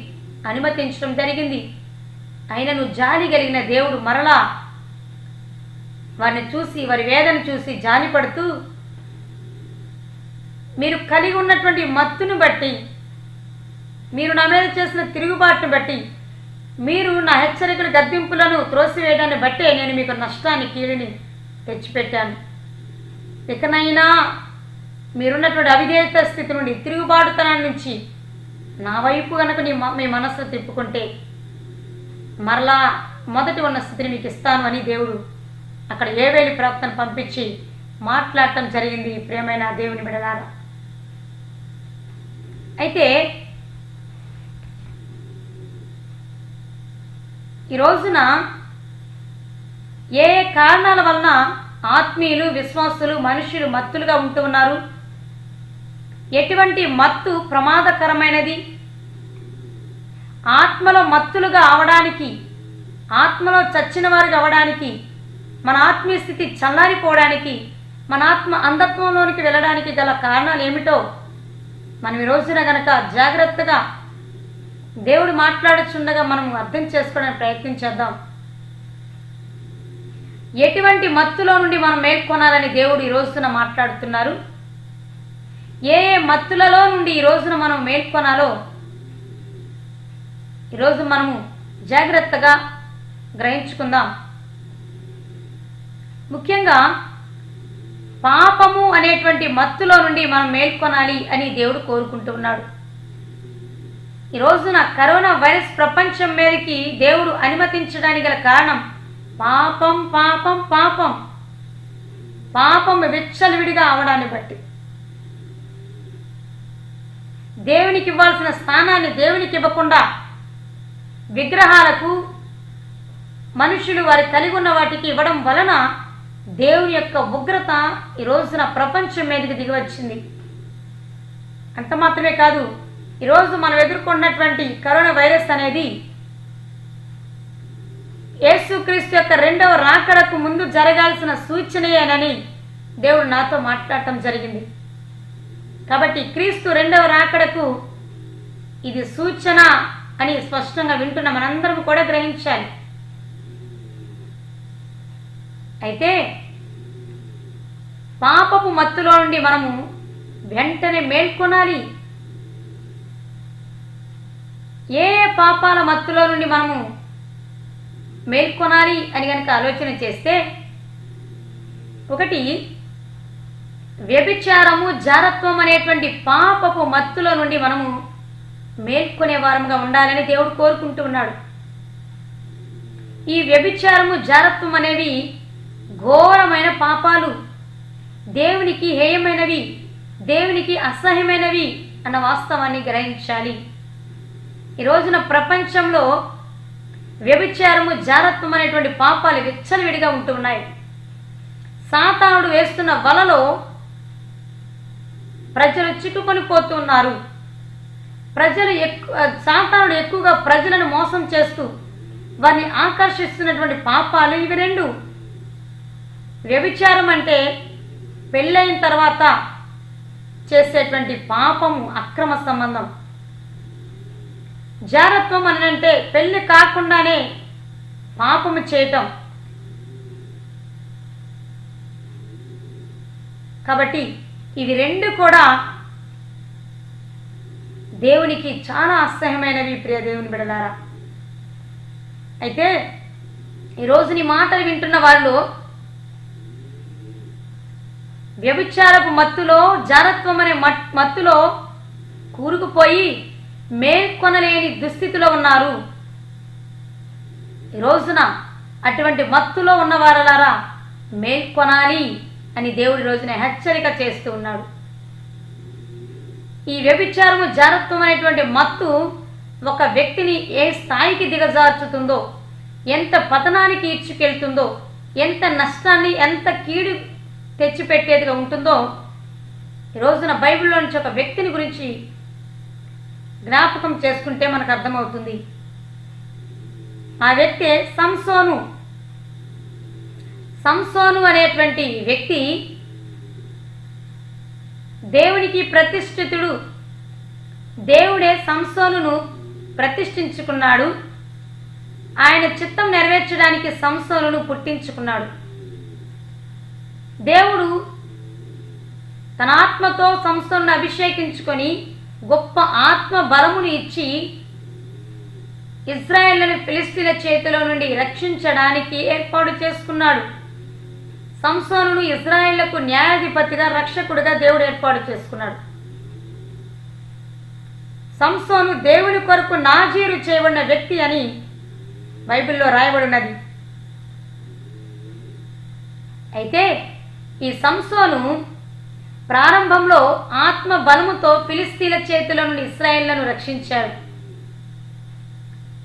అనుమతించడం జరిగింది. అయినను జాలి కలిగిన దేవుడు మరలా వారిని చూసి, వారి వేదన చూసి జాలిపడుతూ, మీరు కలిగి ఉన్నటువంటి మత్తును బట్టి, మీరు నా మీద చేసిన తిరుగుబాటును బట్టి, మీరు నా హెచ్చరికల గద్దింపులను త్రోసివేయడాన్ని బట్టే నేను మీకు నష్టాన్ని, కీడుని తెచ్చిపెట్టాను. ఇకనైనా మీరున్నటువంటి అవిధేయత స్థితి నుండి, తిరుగుబాటుతనం నుంచి నా వైపు కనుక మీ మనస్సు తిప్పుకుంటే మరలా మొదటి ఉన్న స్థితిని మీకు ఇస్తాను అని దేవుడు అక్కడ యోవేలు ప్రవక్తను పంపించి మాట్లాడటం జరిగింది. ప్రియమైన దేవుని బిడ్డలారా, అయితే ఈ రోజున ఏ కారణాల వలన ఆత్మీయులు, విశ్వాసులు, మనుషులు మత్తులుగా ఉంటూ ఉన్నారు? ఎటువంటి మత్తు ప్రమాదకరమైనది? ఆత్మలో మత్తులుగా అవడానికి, ఆత్మలో చచ్చిన వారికి అవడానికి, మన ఆత్మీయ స్థితి చల్లారిపోవడానికి, మన ఆత్మ అంధత్వంలోనికి వెళ్ళడానికి గల కారణాలు ఏమిటో మనం ఈ రోజున గనక జాగ్రత్తగా దేవుడు మాట్లాడుచుండగా మనం అర్థం చేసుకోవడానికి ప్రయత్నం చేద్దాం. ఎటువంటి మత్తులో నుండి మనం మేల్కొనాలని దేవుడు ఈ రోజున మాట్లాడుతున్నారు? ఏ మత్తులలో నుండి ఈ రోజున మనం మేల్కొనాలో ఈరోజు మనము జాగ్రత్తగా గ్రహించుకుందాం. ముఖ్యంగా పాపము అనేటువంటి మత్తులో నుండి మనం మేల్కొనాలి అని దేవుడు కోరుకుంటున్నాడు. ఈ రోజున కరోనా వైరస్ ప్రపంచం మీదకి దేవుడు అనుమతించడానికి గల కారణం పాపం పాపం పాపం పాపం విచ్చలవిడిగా అవడాన్ని బట్టి దేవునికి ఇవ్వాల్సిన స్థానాన్ని దేవునికి ఇవ్వకుండా విగ్రహాలకు మనుషులు వారి కలిగి ఉన్న వాటికి ఇవ్వడం వలన దేవుని యొక్క ఉగ్రత ఈ రోజున ప్రపంచం మీదకి దిగివచ్చింది. అంత మాత్రమే కాదు, ఈరోజు మనం ఎదుర్కొన్నటువంటి కరోనా వైరస్ అనేది యేసుక్రీస్తు యొక్క రెండవ రాకడకు ముందు జరగాల్సిన సూచనయేనని దేవుడు నాతో మాట్లాడటం జరిగింది. కాబట్టి క్రీస్తు రెండవ రాకడకు ఇది సూచన అని స్పష్టంగా వింటున్న మనందరం కూడా గ్రహించాలి. అయితే పాపపు మత్తులో నుండి మనము వెంటనే మేల్కొనాలి. ఏ పాపాల మత్తులో నుండి మనము మేల్కొనాలి అని కనుక ఆలోచన చేస్తే, ఒకటి వ్యభిచారము జారత్వం అనేటువంటి పాపపు మత్తులో నుండి మనము మేల్కొనే వారంగా ఉండాలని దేవుడు కోరుకుంటూ ఉన్నాడు. ఈ వ్యభిచారము జారత్వం అనేవి ఘోరమైన పాపాలు, దేవునికి హేయమైనవి, దేవునికి అసహ్యమైనవి అన్న వాస్తవాన్ని గ్రహించాలి. ఈ రోజున ప్రపంచంలో వ్యభిచారము జారత్వం అనేటువంటి పాపాలు విచ్చలవిడిగా ఉంటున్నాయి. సాతానుడు వేస్తున్న వలలో ప్రజలు చిక్కుకొని పోతున్నారు. సాతానుడు ఎక్కువగా ప్రజలను మోసం చేస్తూ వారిని ఆకర్షిస్తున్నటువంటి పాపాలు ఇవి రెండు. వ్యభిచారం అంటే పెళ్ళైన తర్వాత చేసేటువంటి పాపము, అక్రమ సంబంధం. జారత్వం అని అంటే పెళ్లి కాకుండానే పాపము చేయటం. కాబట్టి ఇవి రెండు కూడా దేవునికి చాలా అసహ్యమైనవి. ప్రియ దేవుని బిడ్డలారా, అయితే ఈరోజు నీ మాటలు వింటున్న వాళ్ళు వ్యభిచారపు మత్తులో, జారత్వం అనే మత్తులో కూరుకుపోయి మేల్కొనలేని దుస్థితిలో ఉన్నారు. ఈ రోజున అటువంటి మత్తులో ఉన్న వారలారా మేల్కొనాలి అని దేవుడి రోజున హెచ్చరిక చేస్తూ ఉన్నాడు. ఈ వ్యభిచారము జారత్వం అనేటువంటి మత్తు ఒక వ్యక్తిని ఏ స్థాయికి దిగజార్చుతుందో, ఎంత పతనానికి ఈడ్చుకెళ్తుందో, ఎంత నష్టాన్ని, ఎంత కీడు తెచ్చిపెట్టేదిగా ఉంటుందో ఈ రోజున బైబిల్లో నుంచి ఒక వ్యక్తిని గురించి జ్ఞాపకం చేసుకుంటే మనకు అర్థమవుతుంది. ఆ వ్యక్తి సంసోను. సంసోను అనేటువంటి వ్యక్తి దేవునికి ప్రతిష్ఠితుడు. దేవుడే సంసోనును ప్రతిష్ఠించుకున్నాడు. ఆయన చిత్తం నెరవేర్చడానికి సంసోనును పుట్టించుకున్నాడు. దేవుడు తన ఆత్మతో సంసోనును అభిషేకించుకొని గొప్ప ఆత్మ బలమును ఇచ్చి ఇశ్రాయేలును ఫిలిష్తీయుల చేతిలో నుండి రక్షించడానికి ఏర్పాటు చేసుకున్నాడు. సంసోనును ఇశ్రాయేలుకు న్యాయాధిపతిగా, రక్షకుడిగా దేవుడు ఏర్పాటు చేసుకున్నాడు. సంసోను దేవుని కొరకు నాజీరు చేయబడిన వ్యక్తి అని బైబిల్లో రాయబడినది. అయితే ఈ సంసోను ప్రారంభంలో ఆత్మ బలముతో ఫిలిష్తీయుల చేతిలో నుండి ఇశ్రాయేలును రక్షించాడు.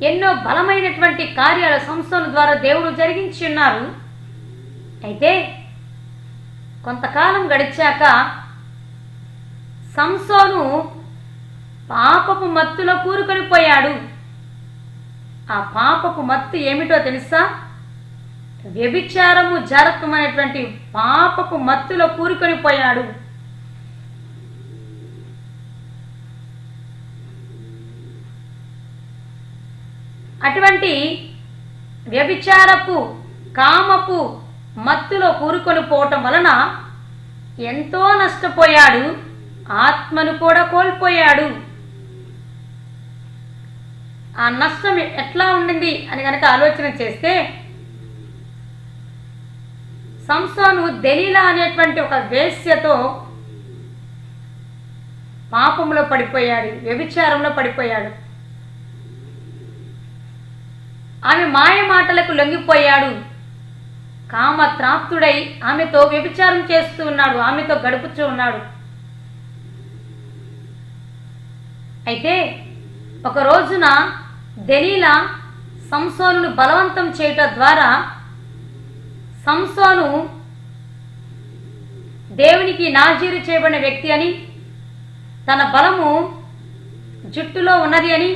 ఎన్నో బలమైనటువంటి కార్యాలు సంసోను ద్వారా దేవుడు జరిగించి ఉన్నారు. అయితే కొంతకాలం గడిచాక సంసోను పాపపు మత్తులో కూరుకొని పోయాడు. ఆ పాపపు మత్తు ఏమిటో తెలుసా? వ్యభిచారము, జారత్వం అనేటువంటి పాపపు మత్తులో కూరుకొని పోయాడు. అటువంటి వ్యభిచారపు, కామపు మత్తులో కూరుకొని పోవటం వలన ఎంతో నష్టపోయాడు. ఆత్మను కూడా కోల్పోయాడు. ఆ నష్టం ఎట్లా ఉండింది అని కనుక ఆలోచన చేస్తే, సంసోను దెలీలా అనేటువంటి ఒక వేశ్యతో పాపంలో పడిపోయాడు, వ్యభిచారంలో పడిపోయాడు. ఆమె మాయ మాటలకు లొంగిపోయాడు. కామత్రాప్తుడై ఆమెతో వ్యభిచారం చేస్తూ ఉన్నాడు, ఆమెతో గడుపుతూ ఉన్నాడు. అయితే ఒక రోజున దెలీలా సంసోనును బలవంతం చేయటం ద్వారా సంసోను దేవునికి నాజీరు చేయబడిన వ్యక్తి అని, తన బలము జుట్టులో ఉన్నది అని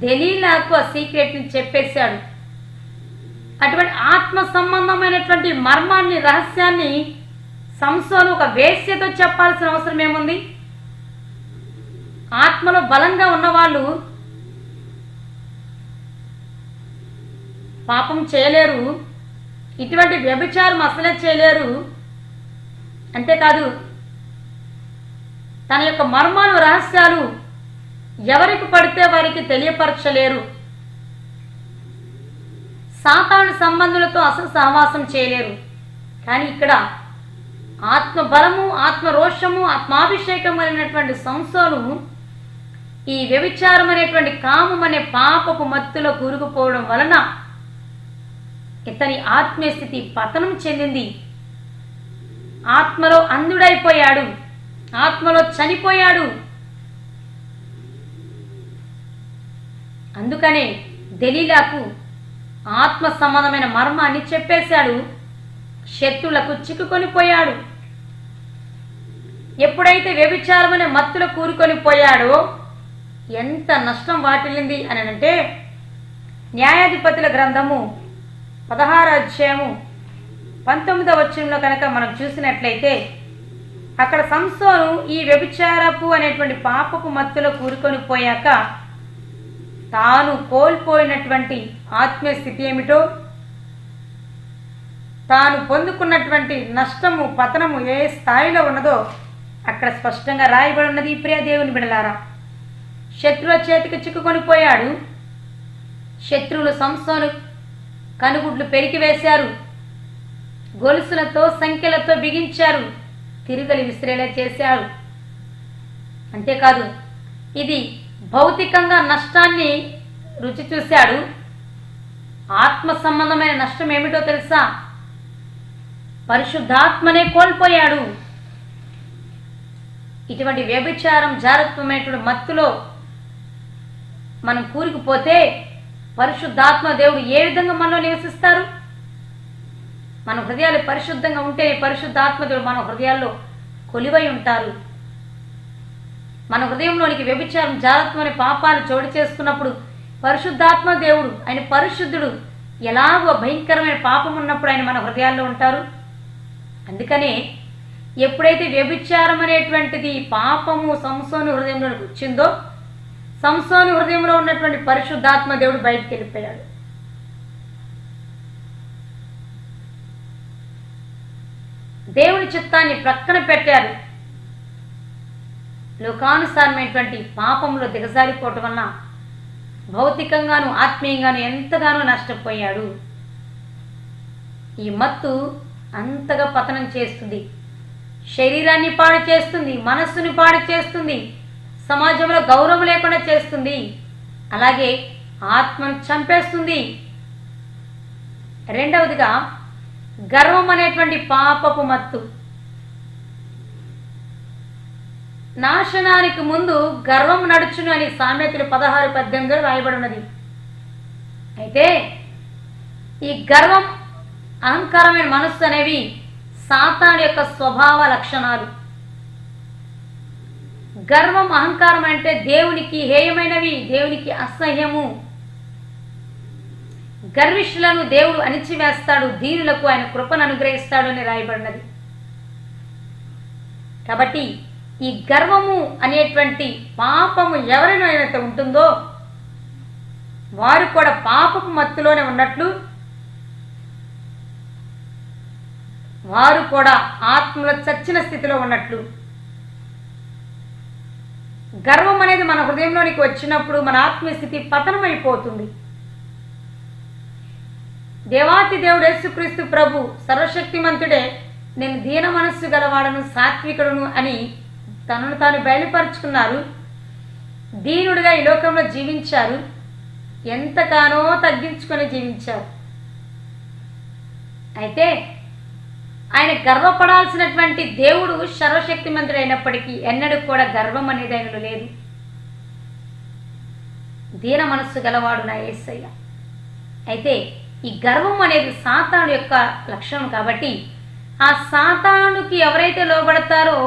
దెలీలాకు ఆ సీక్రెట్ని చెప్పేశాడు. అటువంటి ఆత్మ సంబంధమైనటువంటి మర్మాన్ని, రహస్యాన్ని సంసోను ఒక వేశ్యతో చెప్పాల్సిన అవసరం ఏముంది? ఆత్మలో బలంగా ఉన్నవాళ్ళు పాపం చేయలేరు, ఇటువంటి వ్యభిచారం అసలే చేయలేరు. అంతేకాదు తన యొక్క మర్మాలు, రహస్యాలు ఎవరికి పడితే వారికి తెలియపరచలేరు. సాతాను సంబంధులతో అసలు సహవాసం చేయలేరు. కానీ ఇక్కడ ఆత్మ బలము, ఆత్మ రోషము, ఆత్మాభిషేకం అనేటువంటి సంసోను ఈ వ్యభిచారం అనేటువంటి కామం అనే పాపపు మత్తులో కూరుకుపోవడం వలన ఇతని ఆత్మీయ స్థితి పతనం చెందింది. ఆత్మలో అంధుడైపోయాడు, ఆత్మలో చనిపోయాడు. అందుకనే దెలీలాకు ఆత్మ సంబంధమైన మర్మాన్ని చెప్పేశాడు. శత్రులకు చిక్కుకొని పోయాడు. ఎప్పుడైతే వ్యభిచారం అనే మత్తులో కూరుకొని పోయాడో ఎంత నష్టం వాటిల్లింది అని అంటే, న్యాయాధిపతుల గ్రంథము 16వ అధ్యాయము 19వ వచనంలో కనుక మనం చూసినట్లయితే, అక్కడ సంసోను ఈ వ్యభిచారపు అనేటువంటి పాపపు మత్తులో కూరుకొని పోయాక తాను కోల్పోయినటువంటి ఆత్మీయ స్థితి ఏమిటో, తాను పొందుకున్నటువంటి నష్టము, పతనము ఏ స్థాయిలో ఉన్నదో అక్కడ స్పష్టంగా రాయబడి ఉన్నది. ప్రియ దేవుని బిడ్డలారా, శత్రువుల చేతికి చిక్కుకొని పోయాడు. శత్రువులు సంసోను కనుగుడ్లు పెరికివేశారు, గొలుసులతో, సంఖ్యలతో బిగించారు, తిరుగలి విసిరేలా చేశారు. అంతేకాదు ఇది భౌతికంగా నష్టాన్ని రుచి చూశాడు. ఆత్మ సంబంధమైన నష్టం ఏమిటో తెలుసా? పరిశుద్ధాత్మనే కోల్పోయాడు. ఇటువంటి వ్యభిచారం, జారత్వమైనటువంటి మత్తులో మనం కూరుకుపోతే పరిశుద్ధాత్మ దేవుడు ఏ విధంగా మనలో నివసిస్తారు? మన హృదయాలు పరిశుద్ధంగా ఉంటే పరిశుద్ధాత్మ దేవుడు మన హృదయాల్లో కొలివై ఉంటారు. మన హృదయంలోనికి వ్యభిచారం, జారత్వం అనే పాపాలు చోటు చేసుకున్నప్పుడు పరిశుద్ధాత్మ దేవుడు, ఆయన పరిశుద్ధుడు, ఎలాగో భయంకరమైన పాపం ఉన్నప్పుడు ఆయన మన హృదయాల్లో ఉంటారు. అందుకనే ఎప్పుడైతే వ్యభిచారం అనేటువంటిది పాపము సంసోను హృదయంలోకి వచ్చిందో, సంసోను హృదయంలో ఉన్నటువంటి పరిశుద్ధాత్మ దేవుడు బయటికి వెళ్ళిపోయాడు. దేవుని చిత్తాన్ని ప్రక్కన పెట్టారు. లోకానుసారమైనటువంటి పాపంలో దిగజారిపోవటం వలన భౌతికంగాను ఆత్మీయంగాను ఎంతగానో నష్టపోయాడు. ఈ మత్తు అంతగా పతనం చేస్తుంది, శరీరాన్ని పాడు చేస్తుంది, మనస్సుని పాడు చేస్తుంది, సమాజంలో గౌరవం లేకుండా చేస్తుంది, అలాగే ఆత్మను చంపేస్తుంది. రెండవదిగా గర్వం అనేటువంటి పాపపు మత్తు. నాశనానికి ముందు గర్వం నడుచును అని సామెతలు 16:18 రాయబడి ఉన్నది. అయితే ఈ గర్వం, అహంకారమైన మనస్సు అనేవి సాతాను యొక్క స్వభావ లక్షణాలు. గర్వం, అహంకారం అంటే దేవునికి హేయమైనవి, దేవునికి అసహ్యము. గర్విష్ఠులను దేవుడు అణిచివేస్తాడు, దీనులకు ఆయన కృపను అనుగ్రహిస్తాడు అని రాయబడినది. కాబట్టి ఈ గర్వము అనేటువంటి పాపము ఎవరినైతే ఉంటుందో వారు కూడా పాపపు మత్తులోనే ఉన్నట్లు, వారు కూడా ఆత్మలో చచ్చిన స్థితిలో ఉన్నట్లు. గర్వం అనేది మన హృదయంలోనికి వచ్చినప్పుడు మన ఆత్మీయ స్థితి పతనమైపోతుంది. దేవాతి దేవుడు యేసుక్రీస్తు ప్రభు సర్వశక్తిమంతుడే, నేను దీన మనస్సు గలవాడను, సాత్వికుడును అని తనను తాను బయలుపరుచుకున్నారు. దీనుడిగా ఈ లోకంలో జీవించారు, ఎంతగానో తగ్గించుకొని జీవించారు. అయితే ఆయన గర్వపడాల్సినటువంటి దేవుడు సర్వశక్తిమంతుడు అయినప్పటికీ ఎన్నడూ కూడా గర్వం అనేది ఆయనలో లేదు. దీన మనస్సు గలవాడు నా యేసయ్య. అయితే ఈ గర్వం అనేది సాతాను యొక్క లక్షణం కాబట్టి ఆ సాతానుకి ఎవరైతే లోబడతారో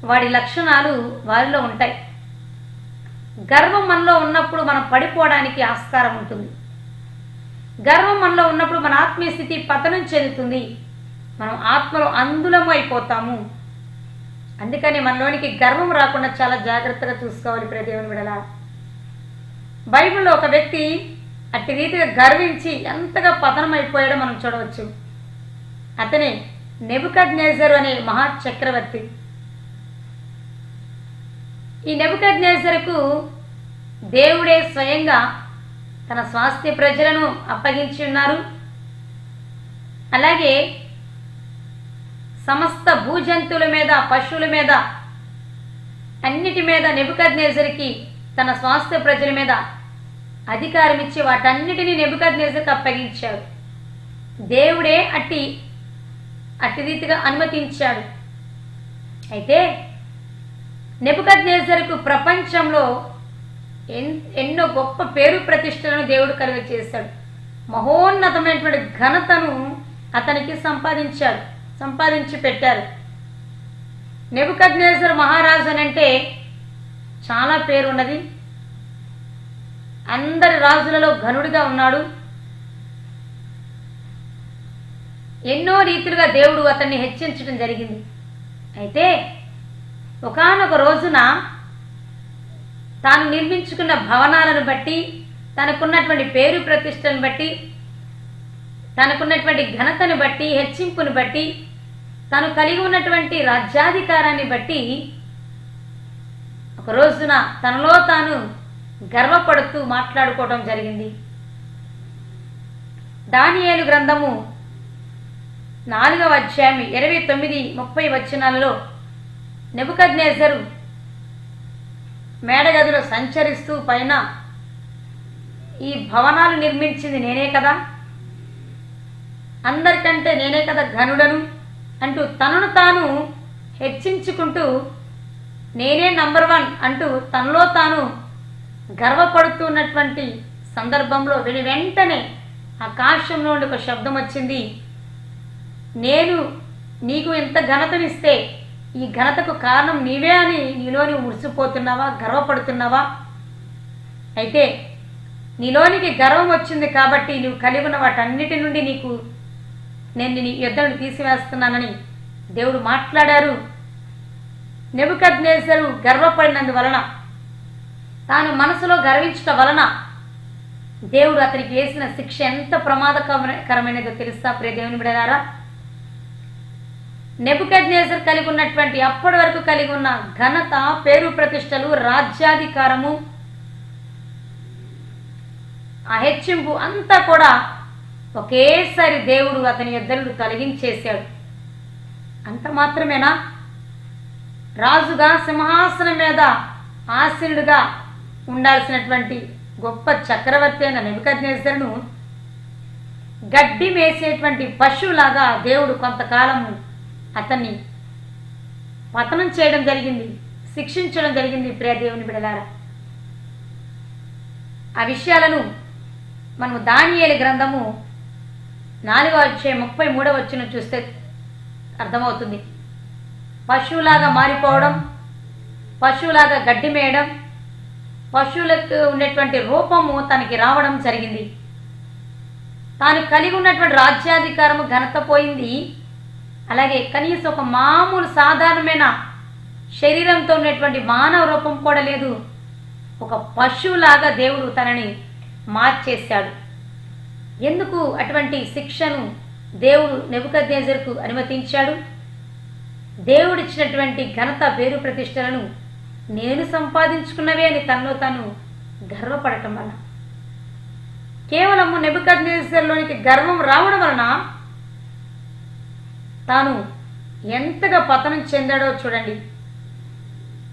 వాడి లక్షణాలు వారిలో ఉంటాయి. గర్వం మనలో ఉన్నప్పుడు మనం పడిపోవడానికి ఆస్కారం ఉంటుంది. గర్వం మనలో ఉన్నప్పుడు మన ఆత్మీయ స్థితి పతనం చెందుతుంది, మనం ఆత్మలో అందులము అయిపోతాము. అందుకని మనలోనికి గర్వం రాకుండా చాలా జాగ్రత్తగా చూసుకోవాలి ప్రియ దేవుని బిడ్డలారా. బైబిల్లో ఒక వ్యక్తి అట్టి రీతిగా గర్వించి ఎంతగా పతనం అయిపోయాడో మనం చూడవచ్చు. అతనే నెబుకద్నెజరు అనే మహా చక్రవర్తి. ఈ నెబుకద్నెజరుకు దేవుడే స్వయంగా తన స్వాస్థ్య ప్రజలను అప్పగించి ఉన్నారు. అలాగే సమస్త భూజంతువుల మీద, పశువుల మీద, అన్నిటి మీద నెబుకద్నెజరుకి తన స్వాస్థ్య ప్రజల మీద అధికారం ఇచ్చి వాటన్నిటినీ నెబుకద్నెజరుకు అప్పగించాడు. దేవుడే అట్టి రీతిగా అనుమతించాడు. అయితే నెబుకద్నెజరుకు ప్రపంచంలో ఎన్నో గొప్ప పేరు ప్రతిష్టలను దేవుడు కలుగచేశాడు. మహోన్నతమైనటువంటి ఘనతను అతనికి సంపాదించి పెట్టారు. నెబుకద్నెజరు మహారాజు అనంటే చాలా పేరు ఉన్నది. అందరి రాజులలో ఘనుడిగా ఉన్నాడు. ఎన్నో రీతిలుగా దేవుడు అతన్ని హెచ్చించడం జరిగింది. అయితే ఒకానొక రోజున తాను నిర్మించుకున్న భవనాలను బట్టి, తనకున్నటువంటి పేరు ప్రతిష్టలను బట్టి, తనకున్నటువంటి ఘనతను బట్టి, హెచ్చింపును బట్టి, తను కలిగి ఉన్నటువంటి రాజ్యాధికారాన్ని బట్టి ఒక రోజున తనలో తాను గర్వపడుతూ మాట్లాడుకోవడం జరిగింది. దానియేలు గ్రంథము 4వ అధ్యాయం 29-30 వచనాలలో నెబుకద్నెజరు మేడగదిలో సంచరిస్తూ పైన ఈ భవనాలు నిర్మించింది నేనే కదా, అందరికంటే నేనే కదా ఘనుడను అంటూ తనను తాను హెచ్చించుకుంటూ నేనే నంబర్ 1 అంటూ తనలో తాను గర్వపడుతున్నటువంటి సందర్భంలో వెంటనే ఆకాశం నుండి ఒక శబ్దం వచ్చింది. నేను నీకు ఎంత ఘనతనిస్తే ఈ ఘనతకు కారణం నీవే అని నీలోని మురిసిపోతున్నావా, గర్వపడుతున్నావా? అయితే నీలోనికి గర్వం వచ్చింది కాబట్టి నువ్వు కలిగి ఉన్న వాటన్నిటి నుండి నేను నీ యుద్ధను తీసివేస్తున్నానని దేవుడు మాట్లాడారు. నెబుకద్నెజరు గర్వపడినందువలన, తాను మనసులో గర్వించటం వలన దేవుడు అతనికి వేసిన శిక్ష ఎంత ప్రమాదకరమైనదో తెలుసా ప్రియ దేవుని బిడ్డలారా? నెబుకద్నెజరు కలిగి ఉన్నటువంటి అప్పటి వరకు కలిగి ఉన్న ఘనత, పేరు ప్రతిష్టలు, రాజ్యాధికారము, ఆ హెచ్చింపు అంతా కూడా ఒకేసారి దేవుడు అతని యొద్దను తొలగించేశాడు. అంత మాత్రమేనా? రాజుగా సింహాసనం మీద ఆసీనుడిగా ఉండాల్సినటువంటి గొప్ప చక్రవర్తి అయిన నెబుకద్నెజరును గడ్డి మేసేటువంటి పశువులాగా దేవుడు కొంతకాలము అతన్ని పతనం చేయడం జరిగింది, శిక్షించడం జరిగింది. ప్రియ దేవుని బిడ్డలారా, ఆ విషయాలను మనము దానియేలు గ్రంథము 4వ అధ్యాయం 33వ వచనం చూస్తే అర్థమవుతుంది. పశువులాగా మారిపోవడం, పశువులాగా గడ్డి మేయడం, పశువులకు ఉన్నటువంటి రూపము తనకి రావడం జరిగింది. తాను కలిగి ఉన్నటువంటి రాజ్యాధికారము, ఘనత పోయింది. అలాగే కనీసం ఒక మామూలు సాధారణమైన శరీరంతో ఉన్నటువంటి మానవ రూపం కూడా లేదు. ఒక పశువులాగా దేవుడు తనని మార్చేశాడు. ఎందుకు అటువంటి శిక్షను దేవుడు నెబుకద్నెజరుకు అనుమతించాడు? దేవుడిచ్చినటువంటి ఘనత, పేరు ప్రతిష్టలను నేను సంపాదించుకున్నవే అని తనలో తాను గర్వపడటం వలన, కేవలము నెబుకద్నెజరులోనికి గర్వం రావడం వలన తాను ఎంతగా పతనం చెందాడో చూడండి.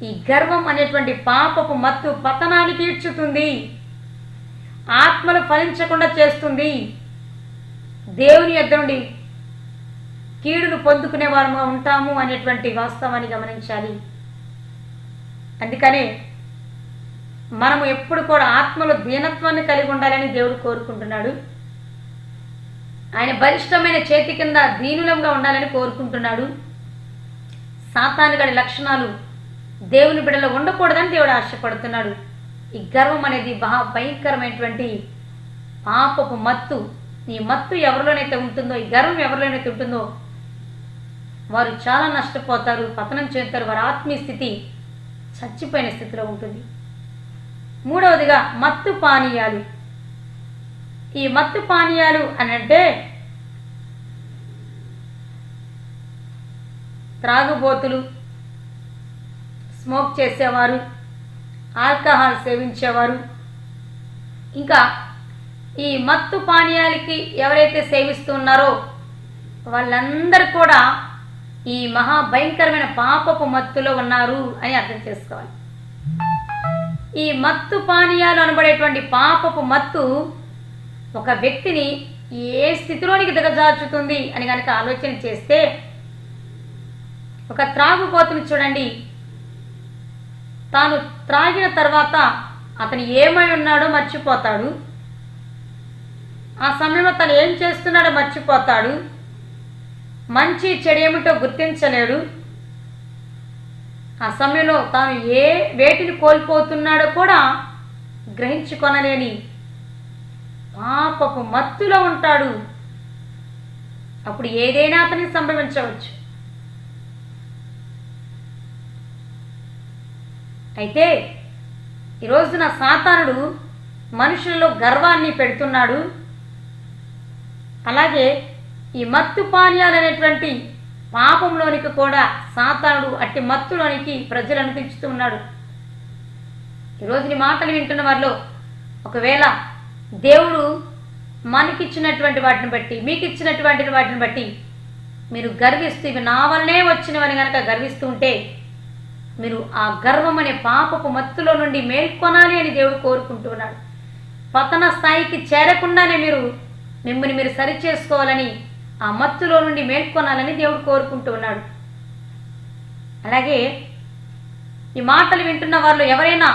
ఈ గర్వం అనేటువంటి పాపపు మత్తు పతనానికి ఈడ్చుతుంది, ఆత్మలు ఫలించకుండా చేస్తుంది, దేవుని యొద్ద నుండి కీడును పొందుకునే వారముగా ఉంటాము అనేటువంటి వాస్తవాన్ని గమనించాలి. అందుకనే మనము ఎప్పుడు కూడా ఆత్మలో దీనత్వాన్ని కలిగి ఉండాలని దేవుడు కోరుకుంటున్నాడు. ఆయన బలిష్టమైన చేతి కింద దీనులంగా ఉండాలని కోరుకుంటున్నాడు. సాతాను గడి లక్షణాలు దేవుని బిడ్డలో ఉండకూడదని దేవుడు ఆశపడుతున్నాడు. ఈ గర్వం అనేది భయంకరమైనటువంటి పాపపు మత్తు. ఈ మత్తు ఎవరిలోనైతే ఉంటుందో, ఈ గర్వం ఎవరిలోనైతే ఉంటుందో వారు చాలా నష్టపోతారు, పతనం చెందుతారు. వారి ఆత్మీయ స్థితి చచ్చిపోయిన స్థితిలో ఉంటుంది. మూడవదిగా మత్తు పానీయాలు. ఈ మత్తు పానీయాలు అనంటే త్రాగుబోతులు, స్మోక్ చేసేవారు, ఆల్కహాల్ సేవించేవారు, ఇంకా ఈ మత్తు పానీయాలకి ఎవరైతే సేవిస్తూ ఉన్నారో వాళ్ళందరూ కూడా ఈ మహాభయంకరమైన పాపపు మత్తులో ఉన్నారు అని అర్థం చేసుకోవాలి. ఈ మత్తు పానీయాలు అనబడేటువంటి పాపపు మత్తు ఒక వ్యక్తిని ఏ స్థితిలోనికి దిగజార్చుతుంది అని కనుక ఆలోచన చేస్తే, ఒక త్రాగుబోతుని చూడండి, తాను త్రాగిన తర్వాత అతను ఏమై ఉన్నాడో మర్చిపోతాడు. ఆ సమయంలో తను ఏం చేస్తున్నాడో మర్చిపోతాడు. మంచి చెడు ఏమిటో గుర్తించలేడు. ఆ సమయంలో తాను వేటిని కోల్పోతున్నాడో కూడా గ్రహించుకొనలేని పాపపు మత్తులో ఉంటాడు. అప్పుడు ఏదైనా అతనికి సంభవించవచ్చు. అయితే ఈ రోజున సాతానుడు మనుషుల్లో గర్వాన్ని పెడుతున్నాడు. అలాగే ఈ మత్తు పానీయాలు అనేటువంటి పాపంలోనికి కూడా సాతానుడు అట్టి మత్తులోనికి ప్రజలను దించుతూ ఉన్నాడు. ఈరోజు నీ మాటలు వింటున్న వారిలో ఒకవేళ దేవుడు మనకిచ్చినటువంటి వాటిని బట్టి, మీకు ఇచ్చినటువంటి వాటిని బట్టి మీరు గర్విస్తూ ఇవి నా వల్లనే వచ్చినవని కనుక గర్విస్తూ ఉంటే, మీరు ఆ గర్వం అనే పాపపు మత్తులో నుండి మేల్కొనాలి అని దేవుడు కోరుకుంటున్నాడు. పతన స్థాయికి చేరకుండానే మిమ్మల్ని మీరు సరి చేసుకోవాలని, ఆ మత్తులో నుండి మేల్కొనాలని దేవుడు కోరుకుంటూ ఉన్నాడు. అలాగే ఈ మాటలు వింటున్న వారిలో ఎవరైనా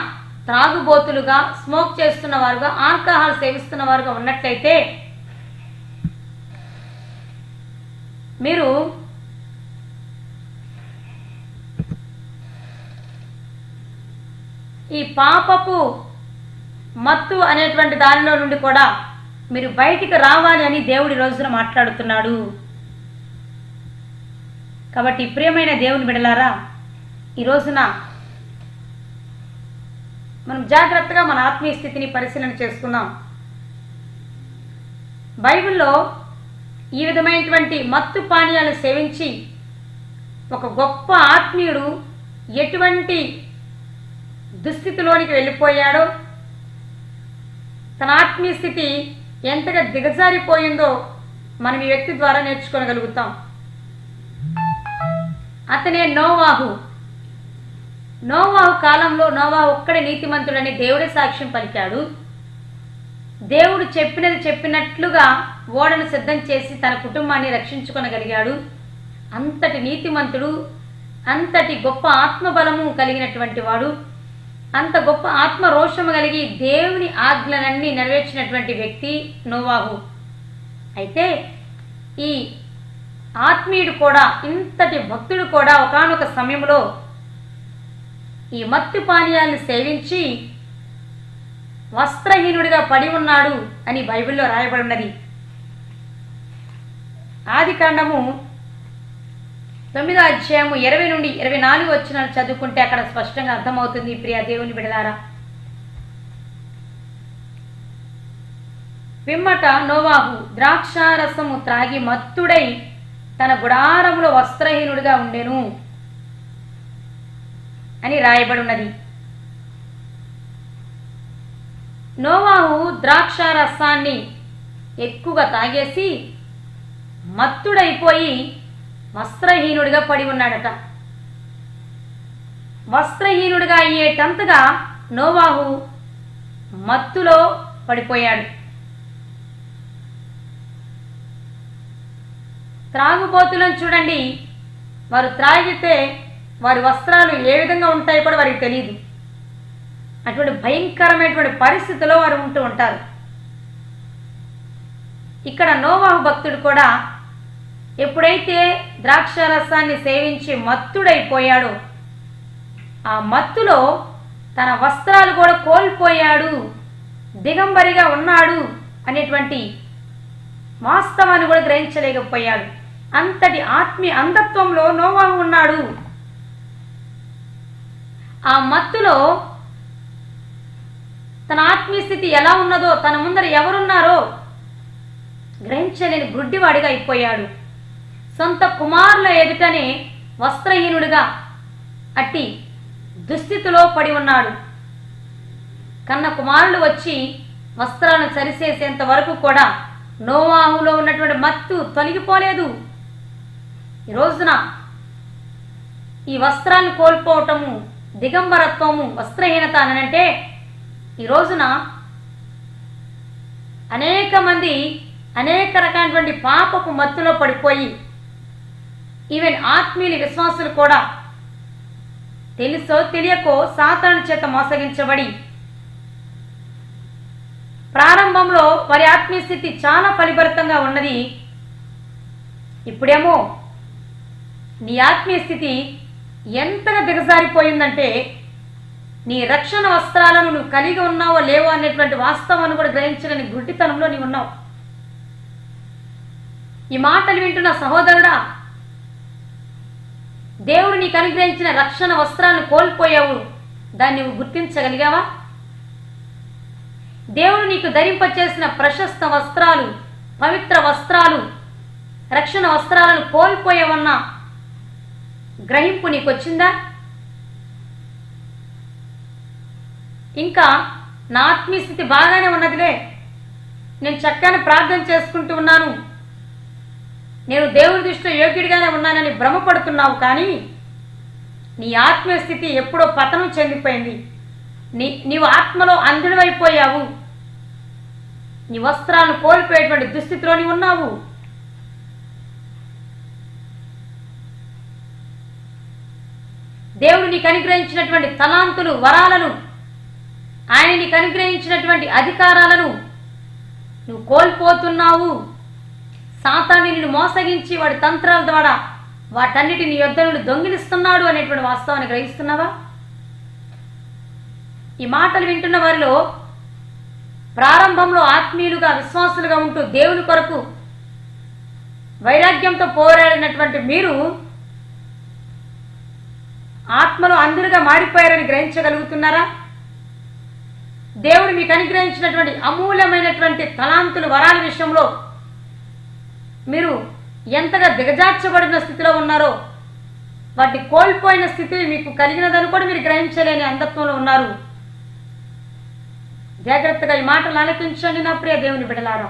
త్రాగుబోతులుగా, స్మోక్ చేస్తున్న వారుగా, ఆల్కహాల్ సేవిస్తున్న వారుగా ఉన్నట్లయితే మీరు ఈ పాపపు మత్తు అనేటువంటి దానిలో నుండి కూడా మీరు బయటికి రావాలి అని దేవుడి రోజున మాట్లాడుతున్నాడు. కాబట్టి ప్రియమైన దేవుని బిడ్డలారా, ఈ రోజున మనం జాగ్రత్తగా మన ఆత్మీయ స్థితిని పరిశీలన చేసుకుందాం. బైబిల్లో ఈ విధమైనటువంటి మత్తు పానీయాలు సేవించి ఒక గొప్ప ఆత్మీయుడు ఎటువంటి దుస్థితిలోనికి వెళ్ళిపోయాడో, తన ఆత్మీయ స్థితి ఎంతగా దిగజారిపోయిందో మనం ఈ వ్యక్తి ద్వారా నేర్చుకోగలుగుతాం. అతనే నోవాహు. నోవాహు కాలంలో నోవాహు ఒక్కడే నీతిమంతుడని దేవుడే సాక్ష్యం పలికాడు. దేవుడు చెప్పినది చెప్పినట్లుగా ఓడను సిద్ధం చేసి తన కుటుంబాన్ని రక్షించుకొనగలిగాడు. అంతటి నీతిమంతుడు, అంతటి గొప్ప ఆత్మబలము కలిగినటువంటి వాడు, అంత గొప్ప ఆత్మ రోషము కలిగి దేవుని ఆజ్ఞలన్నీ నెరవేర్చినటువంటి వ్యక్తి నోవాహు. అయితే ఈ ఆత్మీయుడు కూడా, ఇంతటి భక్తుడు కూడా ఒకానొక సమయంలో ఈ మత్తు పానీయాలను సేవించి వస్త్రహీనుడిగా పడి ఉన్నాడు అని బైబిల్లో రాయబడి ఉన్నది. ఆదికాండము 9వ అధ్యాయము 20 నుండి 24 వచనాలు చదువుకుంటే అక్కడ స్పష్టంగా అర్థమవుతుంది. ప్రియ దేవుని బిడ్డలారా, పిమ్మట నోవాహు ద్రాక్షారసము త్రాగి మత్తుడై తన గుడారములో వస్త్రహీనుడిగా ఉండెను. అని రాయబడి ఉన్నది. నోవాహు ద్రాక్ష రసాన్ని ఎక్కువగా తాగేసి మత్తుడైపోయి వస్త్రహీనుడిగా పడి ఉన్నాడట. వస్త్రహీనుడిగా అయ్యేటంతగా నోవాహు మత్తులో పడిపోయాడు. త్రాగుబోతులను చూడండి, వారు త్రాగితే వారి వస్త్రాలు ఏ విధంగా ఉంటాయో కూడా వారికి తెలియదు. అటువంటి భయంకరమైనటువంటి పరిస్థితిలో వారు ఉంటూ ఉంటారు. ఇక్కడ నోవాహు భక్తుడు కూడా ఎప్పుడైతే ద్రాక్ష రసాన్ని సేవించి మత్తుడైపోయాడో ఆ మత్తులో తన వస్త్రాలు కూడా కోల్పోయాడు, దిగంబరిగా ఉన్నాడు అనేటువంటి వాస్తవాన్ని కూడా గ్రహించలేకపోయాడు. అంతటి ఆత్మీయ అంధత్వంలో నోవాహు ఉన్నాడు. ఆ మత్తులో తన ఆత్మీయ స్థితి ఎలా ఉన్నదో, తన ముందర ఎవరున్నారో గ్రహించలేని గుడ్డివాడిగా అయిపోయాడు. సొంత కుమారుల ఎదుటనే వస్త్రహీనుడిగా అట్టి దుస్థితిలో పడి ఉన్నాడు. కన్న కుమారులు వచ్చి వస్త్రాలను సరిచేసేంత వరకు కూడా నోవాహులో ఉన్నటువంటి మత్తు తొలగిపోలేదు. ఈ రోజున ఈ వస్త్రాన్ని కోల్పోవటము, దిగంబరత్వము, వస్త్రహీనత అనంటే ఈ రోజున అనేక మంది అనేక రకాలైనటువంటి పాపపు మత్తులో పడిపోయి ఈవెన్ ఆత్మీయులు విశ్వాసులు కూడా తెలుసో తెలియకో సాతాను చేత మోసగించబడి ప్రారంభంలో వారి ఆత్మీయ స్థితి చాలా ఫలిభరితంగా ఉన్నది. ఇప్పుడేమో నీ ఆత్మీయ స్థితి ఎంతగా దిగజారిపోయిందంటే నీ రక్షణ వస్త్రాలను నువ్వు కలిగి ఉన్నావో లేవో అనేటువంటి వాస్తవాన్ని కూడా గ్రహించలేని గుడ్డితనంలో నీవు ఉన్నావు. ఈ మాటలు వింటున్న సహోదరుడా, దేవుడు నీకు అనుగ్రహించిన రక్షణ వస్త్రాలను కోల్పోయావు, దాన్ని నువ్వు గుర్తించగలిగావా? దేవుడు నీకు ధరింపచేసిన ప్రశస్త వస్త్రాలు, పవిత్ర వస్త్రాలు, రక్షణ వస్త్రాలను కోల్పోయావన్న గ్రహింపు నీకు వచ్చిందా? ఇంకా నా ఆత్మీయ స్థితి బాగానే ఉన్నదిలే, నేను చక్కని ప్రార్థన చేసుకుంటూ ఉన్నాను, నేను దేవుడి దృష్టిలో యోగ్యుడిగానే ఉన్నానని భ్రమపడుతున్నావు. కానీ నీ ఆత్మీయ స్థితి ఎప్పుడో పతనం చెందిపోయింది. నీవు ఆత్మలో అంధుడివైపోయావు. నీ వస్త్రాలను కోల్పోయేటువంటి దుస్థితిలో నీవు ఉన్నావు. దేవుడు నీకు అనుగ్రహించినటువంటి తలాంతులు, వరాలను, ఆయన నీకు అనుగ్రహించినటువంటి అధికారాలను నువ్వు కోల్పోతున్నావు. సాతాను నిన్ను మోసగించి వాడి తంత్రాల ద్వారా వాటన్నిటిని యొద్ద నుండి దొంగిలిస్తున్నాడు అనేటువంటి వాస్తవాన్ని గ్రహిస్తున్నావా? ఈ మాటలు వింటున్న వారిలో ప్రారంభంలో ఆత్మీయులుగా, విశ్వాసులుగా ఉంటూ దేవుని కొరకు వైరాగ్యంతో పోరాడినటువంటి మీరు ఆత్మలో అంధులుగా మారిపోయారని గ్రహించగలుగుతున్నారా? దేవుడు మీకు అనుగ్రహించినటువంటి అమూల్యమైనటువంటి తలాంతులు, వరాల విషయంలో మీరు ఎంతగా దిగజార్చబడిన స్థితిలో ఉన్నారో, వాటిని కోల్పోయిన స్థితి మీకు కలిగినదని కూడా మీరు గ్రహించలేని అంధత్వంలో ఉన్నారు. జాగ్రత్తగా ఈ మాటలు ఆలకించండి నా ప్రియ దేవుని బిడ్డలారా.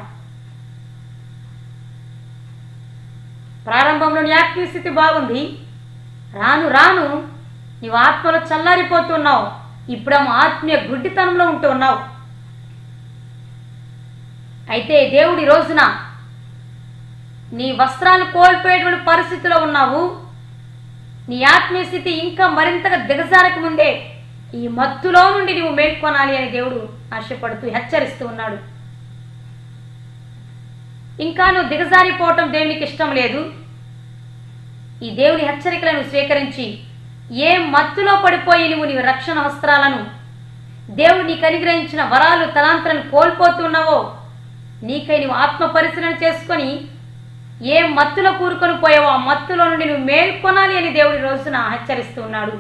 ప్రారంభంలో నీ ఆత్మీయ స్థితి బాగుంది, రాను రాను నీవు ఆత్మలో చల్లారిపోతున్నావు. ఇప్పుడేమో ఆత్మీయ గుడ్డితనంలో ఉంటూ ఉన్నావు. అయితే దేవుడి రోజున నీ వస్త్రాలు కోల్పోయేటువంటి పరిస్థితిలో ఉన్నావు. నీ ఆత్మీయ స్థితి ఇంకా మరింతగా దిగజారక ముందే ఈ మత్తులో నుండి నువ్వు మేల్కొనాలి అని దేవుడు ఆశపడుతూ హెచ్చరిస్తూ ఉన్నాడు. ఇంకా నువ్వు దిగజారిపోవటం దేవునికి ఇష్టం లేదు. ఈ దేవుని హెచ్చరికలను స్వీకరించి ఏ మత్తులో పడిపోయి నువ్వు నీ రక్షణ వస్త్రాలను, దేవుడు నీకు అనుగ్రహించిన వరాలు, తలాంతలను కోల్పోతున్నావో నీకై నువ్వు ఆత్మ పరిశీలన చేసుకొని ఏ మత్తులో కూరుకొని పోయావో ఆ మత్తులో నుండి నువ్వు మేల్కొనాలి అని దేవుడి రోజున హెచ్చరిస్తూ ఉన్నాడు.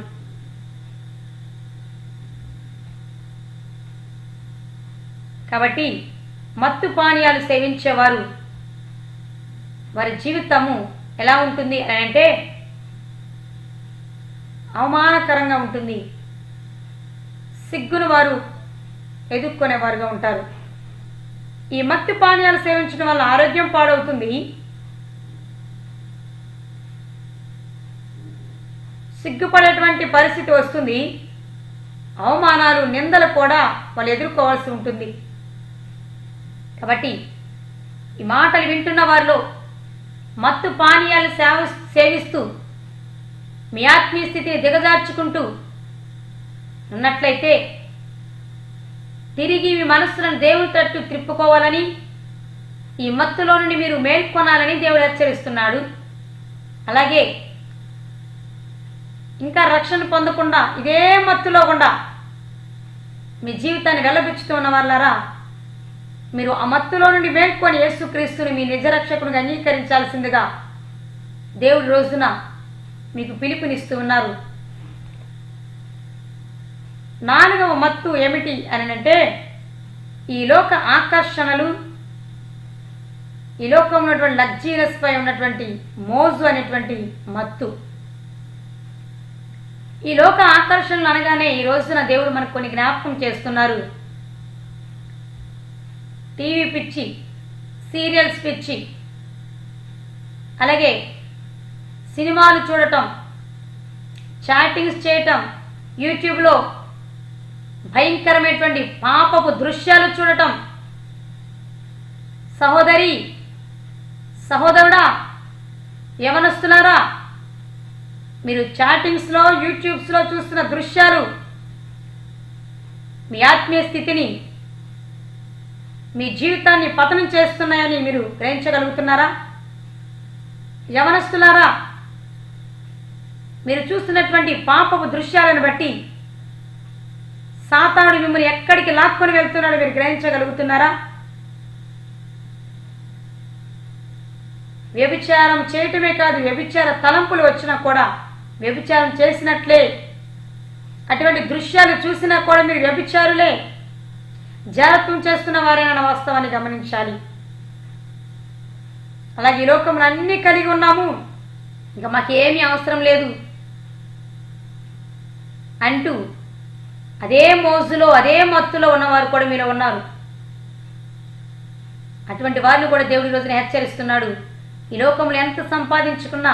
కాబట్టి మత్తు పానీయాలు సేవించేవారు వారి జీవితము ఎలా ఉంటుంది అని అంటే అవమానకరంగా ఉంటుంది. సిగ్గును వారు ఎదుర్కొనేవారుగా ఉంటారు. ఈ మత్తు పానీయాలు సేవించడం వల్ల ఆరోగ్యం పాడవుతుంది. సిగ్గుపడేటువంటి పరిస్థితి వస్తుంది. అవమానాలు, నిందలు కూడా వాళ్ళు ఎదుర్కోవాల్సి ఉంటుంది. కాబట్టి ఈ మాటలు వింటున్న వారిలో మత్తు పానీయాలు సేవిస్తూ మీ ఆత్మీయ స్థితిని దిగజార్చుకుంటూ ఉన్నట్లయితే తిరిగి మీ మనస్సులను దేవుని తట్టు త్రిప్పుకోవాలని, ఈ మత్తులో నుండి మీరు మేల్కొనాలని దేవుడు హెచ్చరిస్తున్నాడు. అలాగే ఇంకా రక్షణ పొందకుండా ఇదే మత్తులో గుండా మీ జీవితాన్ని వెళ్ళబుచ్చుతూ ఉన్న వాళ్ళారా, మీరు ఆ మత్తులో నుండి మేల్కొని యేసుక్రీస్తుని మీ నిజ రక్షకునిగా అంగీకరించాల్సిందిగా దేవుడి రోజున మీకు పిలుపునిస్తూ ఉన్నారు. 4వ మత్తు ఏమిటి అని అంటే, ఈ లోక ఆకర్షణలు, ఈ లోకంలో ఉన్నటువంటి లగ్జీరియస్ పై ఉన్నటువంటి మోజు అనేటువంటి మత్తు. ఈ లోక ఆకర్షణలు అనగానే ఈ రోజున దేవుడు మనకు కొన్ని జ్ఞాపకం చేస్తున్నారు. టీవీ పిచ్చి, సీరియల్స్ పిచ్చి, అలాగే సినిమాలు చూడటం, చాటింగ్స్ చేయటం, యూట్యూబ్లో భయంకరమైనటువంటి పాపపు దృశ్యాలు చూడటం. సహోదరి, సహోదరుడా, యవనస్తులారా, మీరు చాటింగ్స్లో, యూట్యూబ్స్లో చూస్తున్న దృశ్యాలు మీ ఆత్మీయ స్థితిని, మీ జీవితాన్ని పతనం చేస్తున్నాయని మీరు గ్రహించగలుగుతున్నారా? యవనస్తులారా, మీరు చూస్తున్నటువంటి పాపపు దృశ్యాలను బట్టి సాతానుడు మిమ్మల్ని ఎక్కడికి లాక్కొని వెళ్తున్నాడో మీరు గ్రహించగలుగుతున్నారా? వ్యభిచారం చేయటమే కాదు, వ్యభిచార తలంపులు వచ్చినా కూడా వ్యభిచారం చేసినట్లే. అటువంటి దృశ్యాలు చూసినా కూడా మీరు వ్యభిచారులే, జాగ్రత్తం చేస్తున్న వారేనన్న వాస్తవాన్ని గమనించాలి. అలాగే ఈ లోకంలో అన్నీ కలిగి ఉన్నాము, ఇంకా మాకేమీ అవసరం లేదు అంటూ అదే మోజులో, అదే మత్తులో ఉన్నవారు కూడా మీరు ఉన్నారు. అటువంటి వారిని కూడా దేవుడి రోజున హెచ్చరిస్తున్నాడు. ఈ లోకంలో ఎంత సంపాదించుకున్నా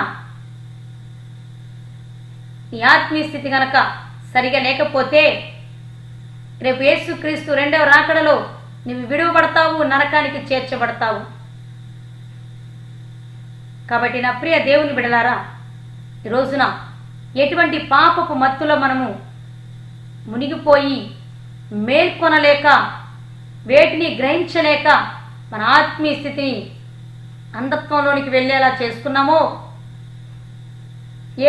నీ ఆత్మీయ స్థితి గనక సరిగా లేకపోతే రేపు యేసుక్రీస్తు 2వ రాకడలో నువ్వు విడువబడతావు, నరకానికి చేర్చబడతావు. కాబట్టి నా ప్రియ దేవుని బిడలారా, ఈ రోజున ఎటువంటి పాపపు మత్తులో మనము మునిగిపోయి మేల్కొనలేక, వేటిని గ్రహించలేక మన ఆత్మీయ స్థితిని అంధత్వంలోనికి వెళ్ళేలా చేసుకున్నామో,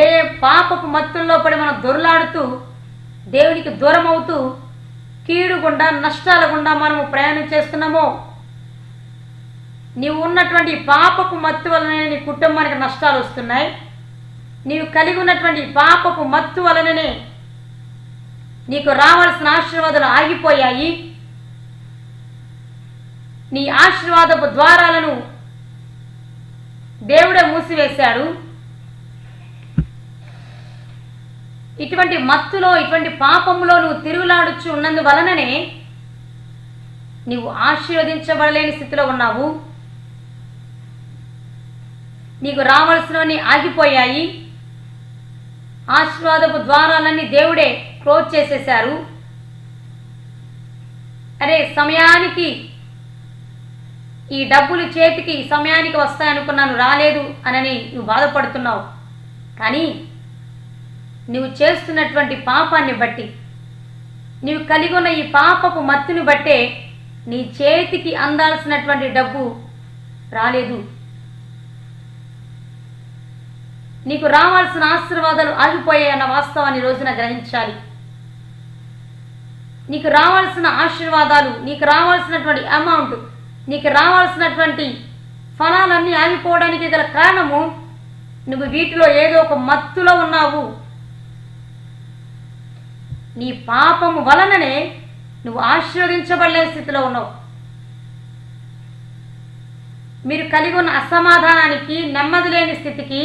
ఏ పాపపు మత్తుల్లో పడి మనం దొర్లాడుతూ దేవునికి దూరం అవుతూ కీడు గుండా, నష్టాల గుండా మనము ప్రయాణం చేస్తున్నామో, నీవు ఉన్నటువంటి పాపపు మత్తు వలనే నీ కుటుంబానికి నష్టాలు వస్తున్నాయి. నీవు కలిగి ఉన్నటువంటి పాపపు మత్తు వలననే నీకు రావాల్సిన ఆశీర్వాదాలు ఆగిపోయాయి. నీ ఆశీర్వాదపు ద్వారాలను దేవుడే మూసివేశాడు. ఇటువంటి మత్తులో, ఇటువంటి పాపంలో నువ్వు తిరుగులాడుచు ఉన్నందువలననే నీవు ఆశీర్వదించబడలేని స్థితిలో ఉన్నావు. నీకు రావాల్సినవన్నీ ఆగిపోయాయి. ఆశీర్వాదపు ద్వారాలన్నీ దేవుడే క్లోజ్ చేసేశారు. అరే, సమయానికి ఈ డబ్బులు చేతికి సమయానికి వస్తాయనుకున్నాను, రాలేదు అని నువ్వు బాధపడుతున్నావు. కానీ నువ్వు చేస్తున్నటువంటి పాపాన్ని బట్టి, నీవు కలిగి ఉన్న ఈ పాపపు మత్తుని బట్టే నీ చేతికి అందాల్సినటువంటి డబ్బు రాలేదు. నీకు రావాల్సిన ఆశీర్వాదాలు ఆగిపోయాయన్న వాస్తవాన్ని రోజున గ్రహించాలి. నీకు రావాల్సిన ఆశీర్వాదాలు, నీకు రావాల్సినటువంటి అమౌంట్, నీకు రావాల్సినటువంటి ఫలాలన్నీ ఆగిపోవడానికి గల కారణము నువ్వు వీటిలో ఏదో ఒక మత్తులో ఉన్నావు. నీ పాపము వలననే నువ్వు ఆశీర్వదించబడలే స్థితిలో ఉన్నావు. మీరు కలిగి ఉన్న అసమాధానానికి, నెమ్మది లేని స్థితికి,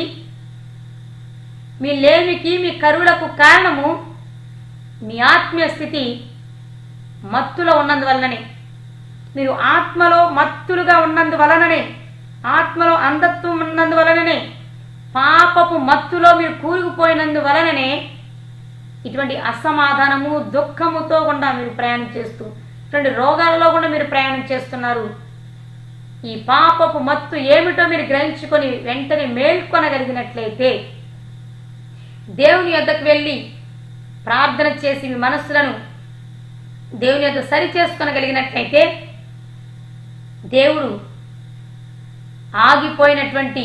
మీ లేమికి, మీ కరువులకు కారణము మీ ఆత్మీయ స్థితి మత్తులో ఉన్నందువలననే. మీరు ఆత్మలో మత్తులుగా ఉన్నందువలననే, ఆత్మలో అంధత్వం ఉన్నందువలననే, పాపపు మత్తులో మీరు కూరుకుపోయినందువలననే ఇటువంటి అసమాధానము, దుఃఖముతో కూడా మీరు ప్రయాణం చేస్తూ, ఇటువంటి రోగాలలో కూడా మీరు ప్రయాణం చేస్తున్నారు. ఈ పాపపు మత్తు ఏమిటో మీరు గ్రహించుకొని వెంటనే మేల్కొనగలిగినట్లయితే, దేవుని యొద్దకు వెళ్ళి ప్రార్థన చేసి మీ మనస్సులను దేవుని యొద్ద సరి చేసుకొనగలిగినట్లయితే, దేవుడు ఆగిపోయినటువంటి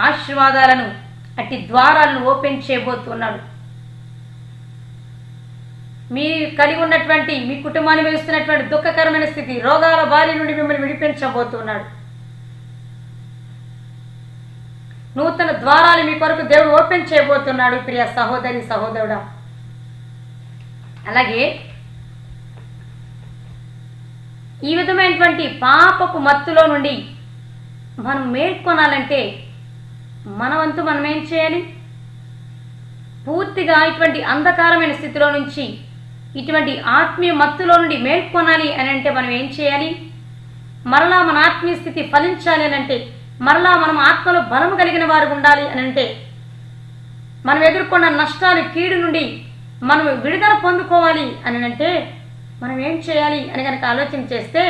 ఆశీర్వాదాలను, అట్టి ద్వారాలను ఓపెన్ చేయబోతున్నాడు. మీ కలిగి ఉన్నటువంటి, మీ కుటుంబాన్ని వేస్తున్నటువంటి దుఃఖకరమైన స్థితి, రోగాల బారి నుండి మిమ్మల్ని విడిపించబోతున్నాడు. నూతన ద్వారాలు మీ కొరకు దేవుడు ఓపెన్ చేయబోతున్నాడు. ప్రియ సహోదరి, సహోదరుడా, అలాగే ఈ విధమైనటువంటి పాపపు మత్తులో నుండి మనం మేల్కొనాలంటే మన వంతు మనం ఏం చేయాలి? పూర్తిగా ఇటువంటి అంధకారమైన స్థితిలో నుంచి, ఇటువంటి ఆత్మీయ మత్తులో నుండి మేల్కొనాలి అని అంటే మనం ఏం చేయాలి? మరలా మన ఆత్మీయ స్థితి ఫలించాలి అని అంటే, మరలా మనం ఆత్మలో బలము కలిగిన వారు ఉండాలి అని అంటే, మనం ఎదుర్కొన్న నష్టాలు, కీడు నుండి మనం విడుదల పొందుకోవాలి అని అంటే మనం ఏం చేయాలి అని కనుక ఆలోచన చేస్తే,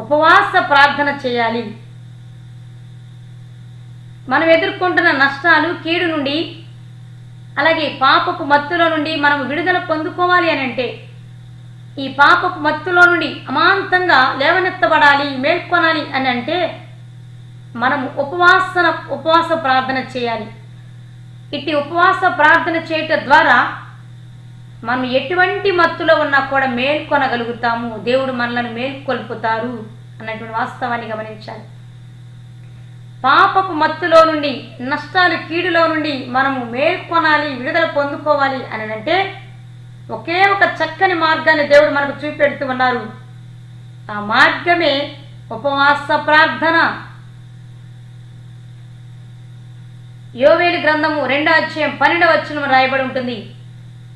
ఉపవాస ప్రార్థన చేయాలి. మనం ఎదుర్కొంటున్న నష్టాలు, కీడు నుండి, అలాగే పాపపు మత్తులో నుండి మనం విడుదల పొందుకోవాలి అని అంటే, ఈ పాపపు మత్తులో నుండి అమాంతంగా లేవనెత్తబడాలి, మేల్కొనాలి అని అంటే మనం ఉపవాస ప్రార్థన చేయాలి. ఇట్టి ఉపవాస ప్రార్థన చేయటం ద్వారా మనం ఎటువంటి మత్తులో ఉన్నా కూడా మేల్కొనగలుగుతాము. దేవుడు మనలను మేల్కొల్పుతారు అన్నటువంటి వాస్తవాన్ని గమనించాలి. పాపపు మత్తులో నుండి, నష్టాలు, కీడులో నుండి మనము మేల్కొనాలి, విడుదల పొందుకోవాలి అని అంటే ఒకే ఒక చక్కని మార్గాన్ని దేవుడు మనకు చూపెడుతూ ఉన్నారు. ఆ మార్గమే ఉపవాస ప్రార్థన. యోవేలు గ్రంథము 2:12 రాయబడి ఉంటుంది.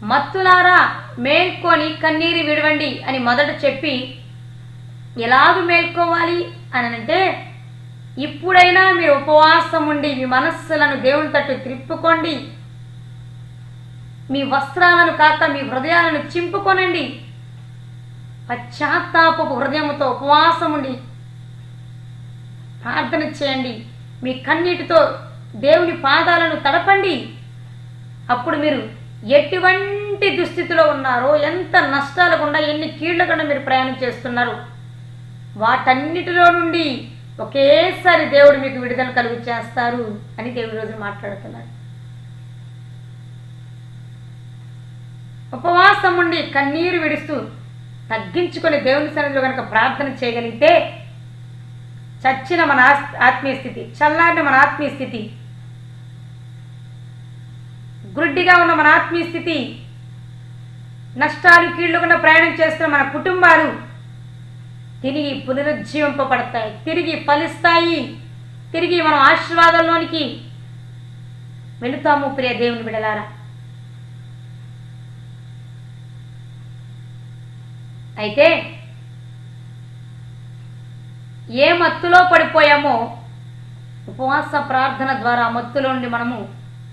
మత్తులారా మేల్కొని కన్నీరు విడవండి అని మొదట చెప్పి, ఎలాగ మేల్కోవాలి అని అంటే, ఇప్పుడైనా మీరు ఉపవాసం ఉండి మీ మనస్సులను దేవుని తట్టు త్రిప్పుకోండి, మీ వస్త్రాలను కాక మీ హృదయాలను చింపుకొనండి. పశ్చాత్తాపపు హృదయముతో ఉపవాసం ఉండి ప్రార్థన చేయండి. మీ కన్నీటితో దేవుని పాదాలను తడపండి. అప్పుడు మీరు ఎటువంటి దుస్థితిలో ఉన్నారో, ఎంత నష్టాల గుండా, ఎన్ని కీళ్ల గుండా మీరు ప్రయాణం చేస్తున్నారు, వాటన్నిటిలో నుండి ఒకేసారి దేవుడు మీకు విడుదల కలుగు చేస్తారు అని దేవుడి రోజు మాట్లాడుతున్నారు. ఉపవాసం ఉండి కన్నీరు విడుస్తూ తగ్గించుకొని దేవుని సన్నిధిలో కనుక ప్రార్థన చేయగలిగితే, చచ్చిన మన ఆత్మీయ స్థితి, చల్లారిన మన ఆత్మీయ స్థితి, గుడ్డిగా ఉన్న మన ఆత్మీయ స్థితి, నష్టాలు, కీళ్లు గుండా ప్రయాణం చేస్తున్న మన కుటుంబాలు తిరిగి పునరుజ్జీవింపబడతాయి, తిరిగి ఫలిస్తాయి, తిరిగి మనం ఆశీర్వాదంలోనికి వెళుతాము. ప్రియ దేవుని బిడ్డలారా, అయితే ఏ మత్తులో పడిపోయామో ఉపవాస ప్రార్థన ద్వారా మత్తులో నుండి మనము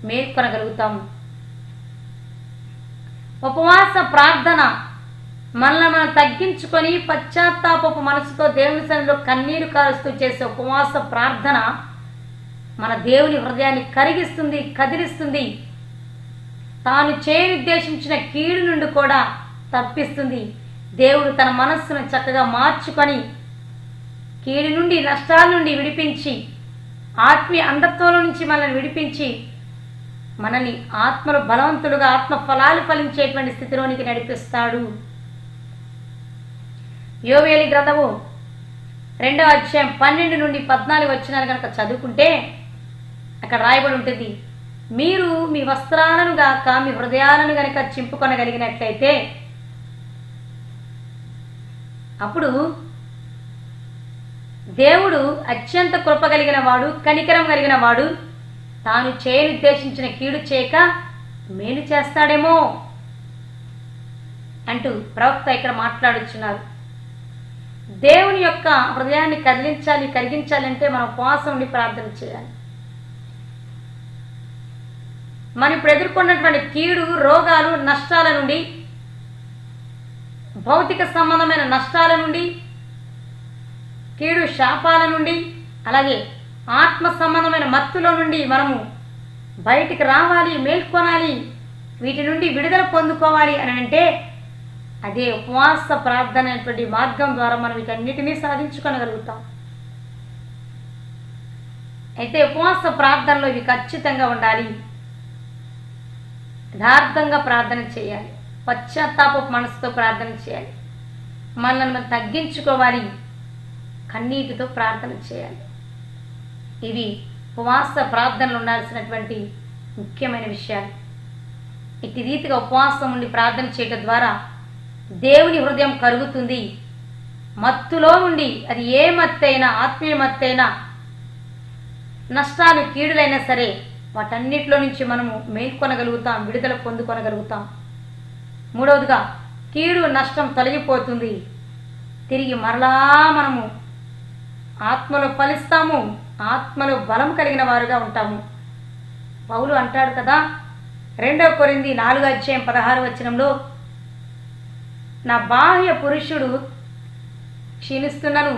మేల్కొనగలుగుతాము. ఉపవాస ప్రార్థన మనల్ని మనం తగ్గించుకొని పశ్చాత్తాపపు మనసుతో దేవుని సన్నిధిలో కన్నీరు కారుస్తూ చేసే ఉపవాస ప్రార్థన మన దేవుని హృదయాన్ని కరిగిస్తుంది, కదిలిస్తుంది. తాను చేయనుద్దేశించిన కీడు నుండి కూడా తప్పిస్తుంది. దేవుడు తన మనస్సును చక్కగా మార్చుకొని కీడు నుండి, నష్టాల నుండి విడిపించి, ఆత్మీయ అంధత్వం నుంచి మనల్ని విడిపించి, మనల్ని ఆత్మలు బలవంతులుగా, ఆత్మ ఫలాలు ఫలించేటువంటి స్థితిలోనికి నడిపిస్తాడు. యోవేలు గ్రంథము 2:12-14 కనుక చదువుకుంటే అక్కడ రాయబడి ఉంటుంది, మీరు మీ వస్త్రాలను గాక మీ హృదయాలను గనక చింపుకొనగలిగినట్లయితే అప్పుడు దేవుడు అత్యంత కృప కలిగిన వాడు, కనికరం కలిగిన వాడు, తాను చేయనుద్దేశించిన కీడు చేయక మేలు చేస్తాడేమో అంటూ ప్రవక్త ఇక్కడ మాట్లాడుచున్నారు. దేవుని యొక్క హృదయాన్ని కరిగించాలంటే మనం ఉపవాసం ఉండి ప్రార్థన చేయాలి. మనం ఇప్పుడు ఎదుర్కొన్నటువంటి కీడు, రోగాలు, నష్టాల నుండి, భౌతిక సంబంధమైన నష్టాల నుండి, కీడు శాపాల నుండి, అలాగే ఆత్మ సంబంధమైన మత్తులో నుండి మనము బయటికి రావాలి, మేల్కొనాలి, వీటి నుండి విడుదల పొందుకోవాలి అని అంటే అదే ఉపవాస ప్రార్థన అనేటువంటి మార్గం ద్వారా మనం వీటన్నిటినీ సాధించుకోగలుగుతాం. అయితే ఉపవాస ప్రార్థనలో ఇవి ఖచ్చితంగా ఉండాలి. యథార్థంగా ప్రార్థన చేయాలి, పశ్చాత్తాప మనసుతో ప్రార్థన చేయాలి, మనల్ని మనం తగ్గించుకోవాలి, కన్నీటితో ప్రార్థన చేయాలి. ఇవి ఉపవాస ప్రార్థనలు ఉండాల్సినటువంటి ముఖ్యమైన విషయాలు. ఇట్టి రీతిగా ఉపవాసం ఉండి ప్రార్థన చేయడం ద్వారా దేవుని హృదయం కరుగుతుంది. మత్తులో ఉండి, అది ఏ మత్తైనా, ఆత్మీయ మత్తైనా, నష్టాలు, కీడులైనా సరే వాటన్నిటిలో నుంచి మనము మేల్కొనగలుగుతాం, విడుదల పొందుకొనగలుగుతాం. మూడవదిగా, కీడు, నష్టం తొలగిపోతుంది. తిరిగి మరలా మనము ఆత్మలో ఫలిస్తాము, ఆత్మలో బలం కలిగిన వారుగా ఉంటాము. పౌలు అంటాడు కదా 2 కొరింథీ 4:16 నా బాహ్య పురుషుడు క్షీణిస్తున్నను,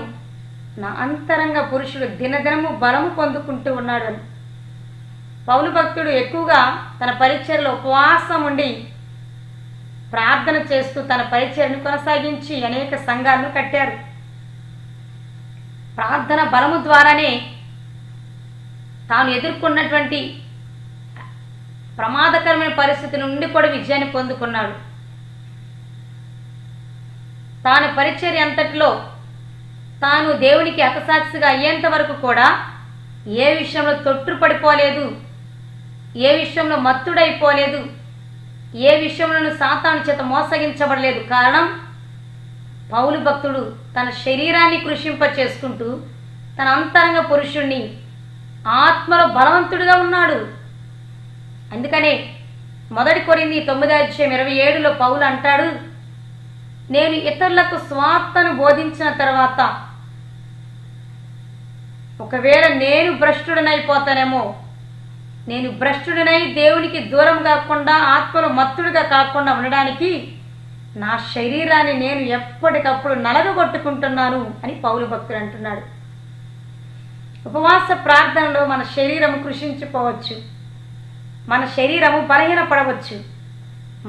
నా అంతరంగ పురుషుడు దినదినము బలము పొందుకుంటూ ఉన్నాడు అని. పౌలు భక్తుడు ఎక్కువగా తన పరిచర్యలో ఉపవాసం ఉండి ప్రార్థన చేస్తూ తన పరిచర్యను కొనసాగించి అనేక సంఘాలను కట్టారు. ప్రార్థన బలము ద్వారానే తాను ఎదుర్కొన్నటువంటి ప్రమాదకరమైన పరిస్థితి నుండి కూడా విజయాన్ని పొందుకున్నాడు. తాను పరిచర్య అంతటిలో తాను దేవునికి హతసాక్షిగా అయ్యేంత వరకు కూడా ఏ విషయంలో తొట్టుపడిపోలేదు, ఏ విషయంలో మత్తుడైపోలేదు, ఏ విషయంలోనూ సాతాను చేత మోసగించబడలేదు. కారణం, పౌలు భక్తుడు తన శరీరాన్ని కృషింప చేసుకుంటూ తన అంతరంగ పురుషుణ్ణి ఆత్మలో బలవంతుడిగా ఉన్నాడు. అందుకనే 1 కొరింథీ 9:27 పౌలు అంటాడు, నేను ఇతరులకు స్వార్థను బోధించిన తర్వాత ఒకవేళ నేను భ్రష్టుడనైపోతానేమో, నేను భ్రష్టుడనై దేవునికి దూరం కాకుండా, ఆత్మలో మత్తుడిగా కాకుండా ఉండడానికి నా శరీరాన్ని నేను ఎప్పటికప్పుడు నలగగొట్టుకుంటున్నాను అని పౌలు భక్తుడు అంటున్నాడు. ఉపవాస ప్రార్థనలో మన శరీరము కృషించిపోవచ్చు, మన శరీరము బలహీనపడవచ్చు,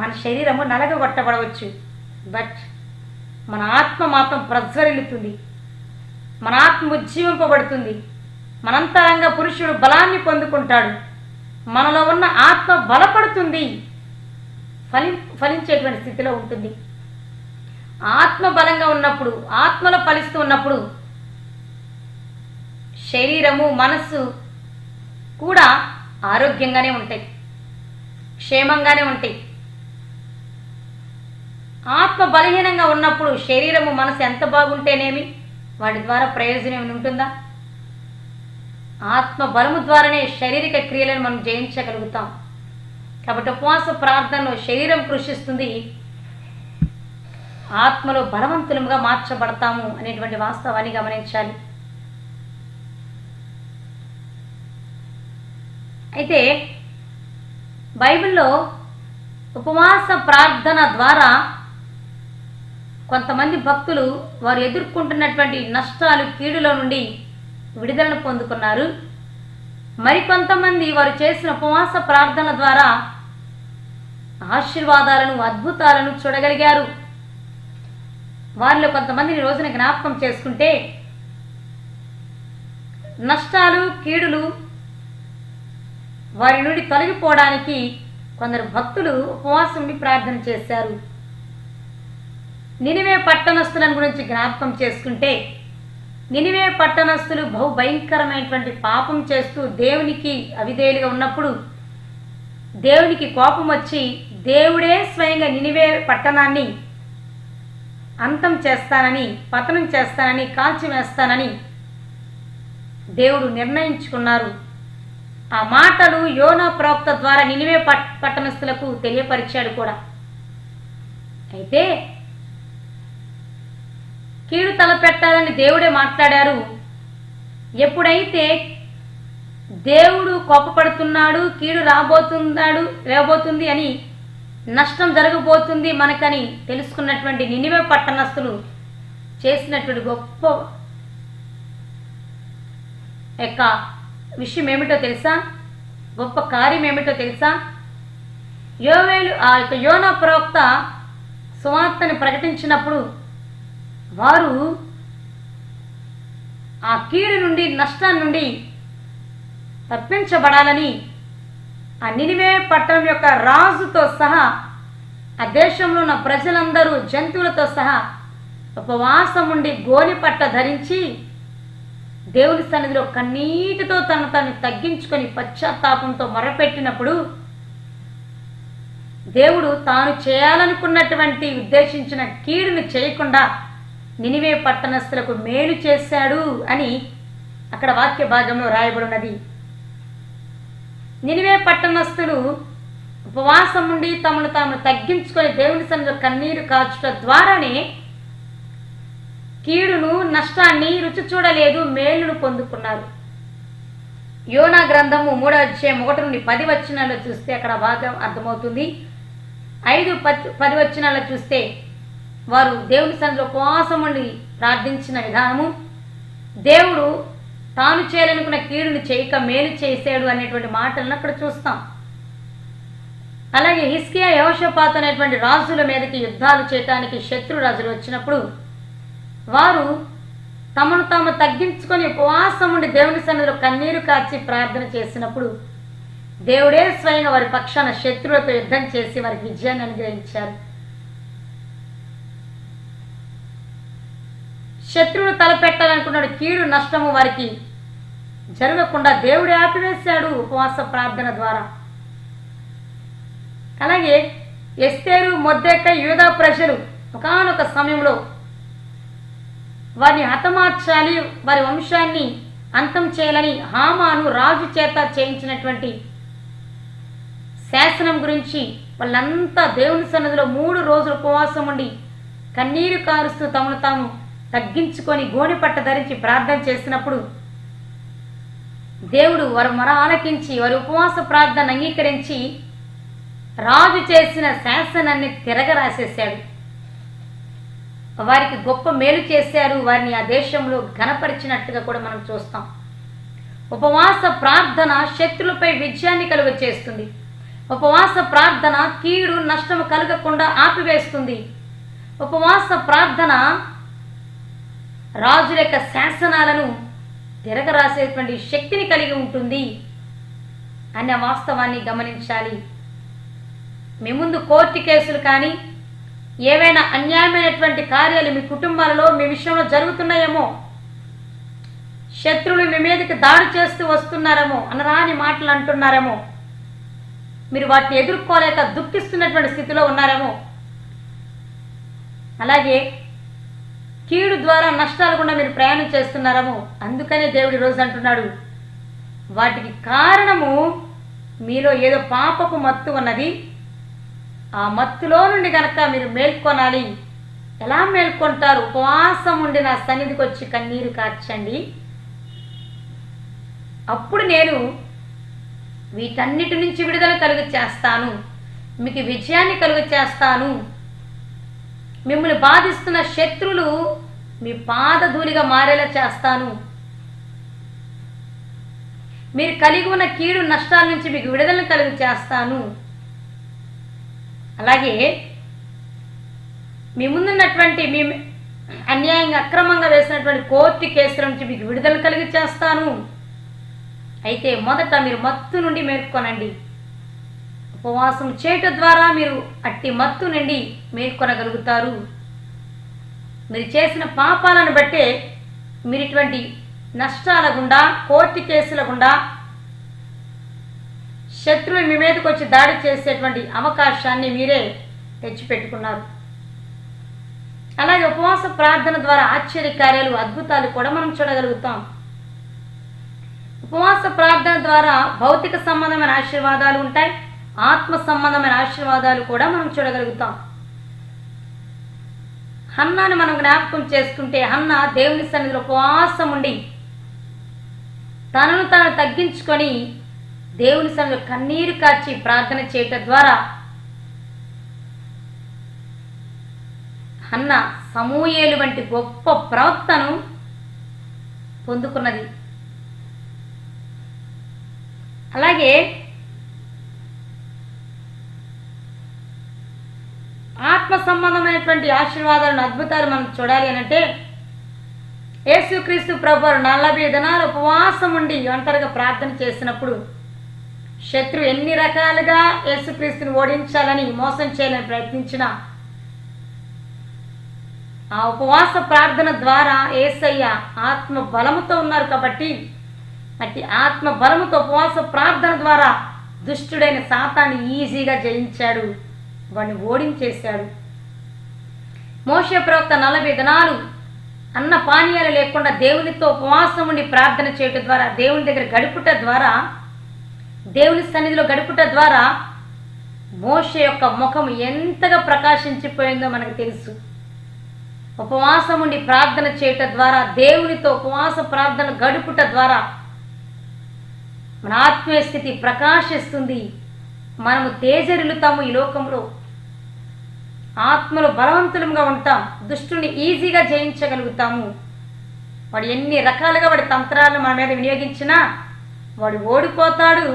మన శరీరము నలగగొట్టబడవచ్చు. బట్ మన ఆత్మ మాత్రం ప్రజ్వరిల్లుతుంది, మన ఆత్మ ఉజ్జీవింపబడుతుంది, మనంతరంగ పురుషుడు బలాన్ని పొందుకుంటాడు, మనలో ఉన్న ఆత్మ బలపడుతుంది, ఫలించేటువంటి స్థితిలో ఉంటుంది. ఆత్మ బలంగా ఉన్నప్పుడు, ఆత్మలో ఫలిస్తూ ఉన్నప్పుడు శరీరము, మనస్సు కూడా ఆరోగ్యంగానే ఉంటాయి, క్షేమంగానే ఉంటాయి. ఆత్మ బలహీనంగా ఉన్నప్పుడు శరీరము, మనసు ఎంత బాగుంటేనేమి వాటి ద్వారా ప్రయోజనం ఉంటుందా? ఆత్మ బలము ద్వారానే శారీరక క్రియలను మనం జయించగలుగుతాం. కాబట్టి ఉపవాస ప్రార్థనలో శరీరం కృషిస్తుంది, ఆత్మలో బలవంతులుగా మార్చబడతాము అనేటువంటి వాస్తవాన్ని గమనించాలి. అయితే బైబిల్లో ఉపవాస ప్రార్థన ద్వారా కొంతమంది భక్తులు వారు ఎదుర్కొంటున్నటువంటి నష్టాలు, కీడుల నుండి విడుదలను పొందుకున్నారు. మరికొంతమంది వారు చేసిన ఉపవాస ప్రార్థన ద్వారా ఆశీర్వాదాలను, అద్భుతాలను చూడగలిగారు. వారిలో కొంతమందిని రోజున జ్ఞాపకం చేసుకుంటే, నష్టాలు, కీడులు వారి నుండి తొలగిపోవడానికి కొందరు భక్తులు ఉపవాసం ఉండి ప్రార్థన చేశారు. నినివే పట్టణస్థులను గురించి జ్ఞాపకం చేసుకుంటే, నినివే పట్టణస్థులు బహు భయంకరమైనటువంటి పాపం చేస్తూ దేవునికి అవిధేయులుగా ఉన్నప్పుడు దేవునికి కోపం వచ్చి దేవుడే స్వయంగా నినివే పట్టణాన్ని అంతం చేస్తానని, పతనం చేస్తానని, కాల్చివేస్తానని దేవుడు నిర్ణయించుకున్నారు. ఆ మాటలు యోనా ప్రవక్త ద్వారా నినివే పట్టణస్థులకు తెలియపరిచాడు కూడా. అయితే కీడు తలపెట్టాలని దేవుడే మాట్లాడారు. ఎప్పుడైతే దేవుడు కోపపడుతున్నాడు, కీడు రాబోతుంది అని, నష్టం జరగబోతుంది మనకని తెలుసుకున్నటువంటి నినివే పట్టణస్థులు చేసినటువంటి గొప్ప యొక్క విషయం ఏమిటో తెలుసా? గొప్ప కార్యం ఏమిటో తెలుసా? యోనా ప్రవక్త సువార్తని ప్రకటించినప్పుడు వారు ఆ కీడు నుండి, నష్టాన్ని నుండి తప్పించబడాలని ఆ నినివే పట్టణం యొక్క రాజుతో సహా, ఆ దేశంలో ఉన్న ప్రజలందరూ జంతువులతో సహా ఉపవాసం ఉండి గోనెపట్ట ధరించి దేవుని సన్నిధిలో కన్నీటితో తను తగ్గించుకొని పశ్చాత్తాపంతో మొరపెట్టినప్పుడు దేవుడు తాను చేయాలనుకున్నటువంటి ఉద్దేశించిన కీడును చేయకుండా నినివే పట్టణస్థులకు మేలు చేశాడు అని అక్కడ వాక్య భాగంలో రాయబడినది. నినివే పట్టణస్థులు ఉపవాసం ఉండి తమను తాము తగ్గించుకొని దేవుని సన్నిధిలో కన్నీరు కాచుట ద్వారానే కీడును, నష్టాన్ని రుచి చూడలేదు, మేలును పొందుకున్నారు. యోనా గ్రంథము 3వ అధ్యాయం 1 నుండి 10 వచనాల్లో చూస్తే అక్కడ బాగా అర్థమవుతుంది. 5-10 వచనాల్లో చూస్తే వారు దేవుని సన్నిధిలో ఉపవాసం ఉండి ప్రార్థించిన విధానము, దేవుడు తాను చేయాలనుకున్న కీడును చేయక మేలు చేశాడు అనేటువంటి మాటలను అక్కడ చూస్తాం. అలాగే హిజ్కియా, యెహోషాపాతు అనేటువంటి రాజుల మీదకి యుద్ధాలు చేయటానికి శత్రు రాజులు వచ్చినప్పుడు వారు తమను తాము తగ్గించుకొని ఉపవాసం ఉండి దేవుని సన్నిధిలో కన్నీరు కార్చి ప్రార్థన చేసినప్పుడు దేవుడే స్వయంగా వారి పక్షాన శత్రువులతో యుద్ధం చేసి వారికి విజయాన్ని అనుగ్రహించారు. శత్రువులు తలపెట్టాలనుకున్నాడు కీడు, నష్టము వారికి జరగకుండా దేవుడే ఆపివేశాడు ఉపవాస ప్రార్థన ద్వారా. అలాగే ఎస్తేరు, మొర్దెకై, యూదా ప్రజలు ఒకానొక సమయంలో వారిని హతమార్చాలి, వారి వంశాన్ని అంతం చేయాలని హామాను రాజు చేత చేయించినటువంటి శాసనం గురించి వాళ్ళంతా దేవుని సన్నిధిలో 3 రోజులు ఉపవాసం ఉండి కన్నీరు కారుస్తూ తమను తాము తగ్గించుకొని గోనెపట్ట ధరించి ప్రార్థన చేసినప్పుడు దేవుడు వారి మొర ఆలకించి వారి ఉపవాస ప్రార్థన అంగీకరించి రాజు చేసిన శాసనాన్ని తిరగరాసేశాడు. వారికి గొప్ప మేలు చేశారు, వారిని ఆ దేశంలో ఘనపరిచినట్టుగా కూడా మనం చూస్తాం. ఉపవాస ప్రార్థన శత్రులపై విజయాన్ని కలుగ చేస్తుంది. ఉపవాస ప్రార్థన కీడు, నష్టము కలగకుండా ఆపివేస్తుంది. ఉపవాస ప్రార్థన రాజుల యొక్క శాసనాలను తిరగరాసేటువంటి శక్తిని కలిగి ఉంటుంది అనే వాస్తవాన్ని గమనించాలి. మీ ముందు కోర్టు కేసులు కానీ ఏవైనా అన్యాయమైనటువంటి కార్యాలు మీ కుటుంబాలలో, మీ విషయంలో జరుగుతున్నాయేమో, శత్రువులు మీ మీదకి దాడి చేస్తూ వస్తున్నారేమో, అనరాని మాటలు అంటున్నారేమో, మీరు వాటిని ఎదుర్కోలేక దుఃఖిస్తున్నటువంటి స్థితిలో ఉన్నారేమో, అలాగే కీడు ద్వారా నష్టాలు కూడా మీరు ప్రయాణం చేస్తున్నారేమో. అందుకనే దేవుడు ఈరోజు అంటున్నాడు, వాటికి కారణము మీలో ఏదో పాపపు మత్తు ఉన్నది. ఆ మత్తులో నుండి గనక మీరు మేల్కొనాలి. ఎలా మేల్కొంటారు? ఉపవాసం ఉండి నా సన్నిధికి వచ్చి కన్నీరు కార్చండి. అప్పుడు నేను వీటన్నిటి నుంచి విడుదల కలుగ చేస్తాను, మీకు విజయాన్ని కలుగ చేస్తాను. మిమ్మల్ని బాధిస్తున్న శత్రువులు మీ పాదధూళిగా మారేలా చేస్తాను. మీరు కలిగి ఉన్న కీడు, నష్టాల నుంచి మీకు విడుదలను కలుగ చేస్తాను. అలాగే మీ ముందున్నటువంటి మీ అన్యాయంగా, అక్రమంగా వేసినటువంటి కోర్టు కేసుల నుంచి మీకు విడుదల కలిగి చేస్తాను. అయితే మొదట మీరు మత్తు నుండి మేల్కొనండి. ఉపవాసం చేయటం ద్వారా మీరు అట్టి మత్తు నుండి మేల్కొనగలుగుతారు. మీరు చేసిన పాపాలను బట్టే మీరు ఇటువంటి నష్టాల గుండా, కోర్టు కేసుల గుండా, శత్రువులు మీ మీదకి వచ్చి దాడి చేసేటువంటి అవకాశాన్ని మీరే తెచ్చిపెట్టుకున్నారు. అలాగే ఉపవాస ప్రార్థన ద్వారా ఆశ్చర్యకార్యాలు, అద్భుతాలు కూడా మనం చూడగలుగుతాం. ఉపవాస ప్రార్థన ద్వారా భౌతిక సంబంధమైన ఆశీర్వాదాలు ఉంటాయి, ఆత్మ సంబంధమైన ఆశీర్వాదాలు కూడా మనం చూడగలుగుతాం. హన్నాను మనం జ్ఞాపకం చేసుకుంటే, హన్న దేవుని సన్నిధిలో ఉపవాసం ఉండి తనను తాను తగ్గించుకొని దేవుని సన్నిధిలో కన్నీరు కార్చి ప్రార్థన చేయటం ద్వారా హన్న సమూయేలు వంటి గొప్ప ప్రవక్తను పొందుకున్నది. అలాగే ఆత్మ సంబంధమైనటువంటి ఆశీర్వాదాలను, అద్భుతాలు మనం చూడాలి అనంటే, యేసుక్రీస్తు ప్రభువారు 40 దినాలు ఉపవాసం ఉండి ఒంటరిగా ప్రార్థన చేసినప్పుడు శత్రు ఎన్ని రకాలుగా యేసుక్రీస్తుని ఓడించాలని, మోసం చేయాలని ప్రయత్నించినా ఆ ఉపవాస ప్రార్థన ద్వారా యేసయ్య ఆత్మ బలముతో ఉన్నారు కాబట్టి, అట్టి ఆత్మ బలముతో ఉపవాస ప్రార్థన ద్వారా దుష్టుడైన సాతాన్ని ఈజీగా జయించాడు, వాడిని ఓడించేశాడు. మోషే ప్రవక్త 40 దినాలు అన్న పానీయాలు లేకుండా దేవునితో ఉపవాసం ఉండి ప్రార్థన చేయటం ద్వారా, దేవుని దగ్గర గడుపుట ద్వారా, దేవుని సన్నిధిలో గడుపుట ద్వారా మోషే యొక్క ముఖం ఎంతగా ప్రకాశించిపోయిందో మనకు తెలుసు. ఉపవాసం ఉండి ప్రార్థన చేయటం ద్వారా, దేవునితో ఉపవాస ప్రార్థన గడుపుట ద్వారా మన ఆత్మీయ స్థితి ప్రకాశిస్తుంది. మనము తేజరిల్లుతాము, ఈ లోకంలో ఆత్మలో బలవంతులుగా ఉంటాం, దుష్టుని ఈజీగా జయించగలుగుతాము. వాడు ఎన్ని రకాలుగా వాడి తంత్రాలను మన మీద వినియోగించినా వాడు ఓడిపోతాడు.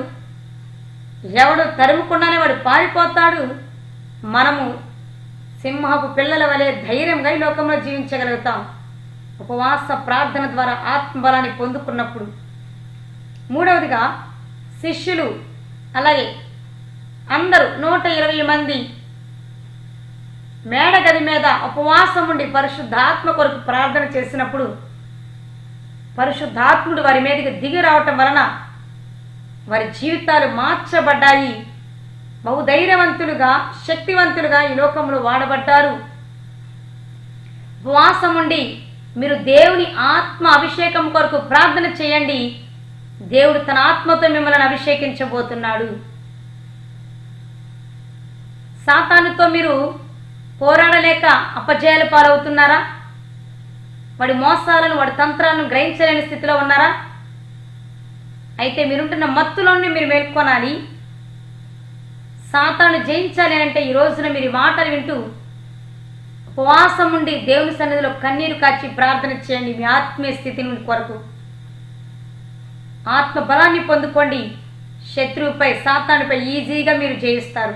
ఎవడు తరుముకుండానే వాడు పారిపోతాడు. మనము సింహపు పిల్లల వలె ధైర్యంగా ఈ లోకంలో జీవించగలుగుతాం ఉపవాస ప్రార్థన ద్వారా ఆత్మబలాన్ని పొందుకున్నప్పుడు. మూడవదిగా శిష్యులు, అలాగే అందరూ 120 మంది మేడగది మీద ఉపవాసం ఉండి పరిశుద్ధాత్మ కొరకు ప్రార్థన చేసినప్పుడు పరిశుద్ధాత్ముడు వారి మీదకి దిగి రావటం వలన వారి జీవితాలు మార్చబడ్డాయి. బహుధైర్యవంతులుగా, శక్తివంతులుగా ఈ లోకంలో వాడబడ్డారు. ఉపవాసం ఉండి మీరు దేవుని ఆత్మ అభిషేకం కొరకు ప్రార్థన చేయండి. దేవుడు తన ఆత్మతో మిమ్మల్ని అభిషేకించబోతున్నాడు. సాతానుతో మీరు పోరాడలేక అపజయాల పాలవుతున్నారా? వాడి మోసాలను, వాడి తంత్రాలను గ్రహించలేని స్థితిలో ఉన్నారా? అయితే మీరుంటున్న మత్తులోనే మీరు మేల్కొనాలి. సాతాను జయించాలి అంటే ఈ రోజున మీరు మాటలు వింటూ ఉపవాసం ఉండి దేవుని సన్నిధిలో కన్నీరు కాచి ప్రార్థన చేయండి. మీ ఆత్మీయ స్థితి నుండి కొరకు ఆత్మ బలాన్ని పొందుకోండి. శత్రువుపై, సాతానుపై ఈజీగా మీరు జయిస్తారు.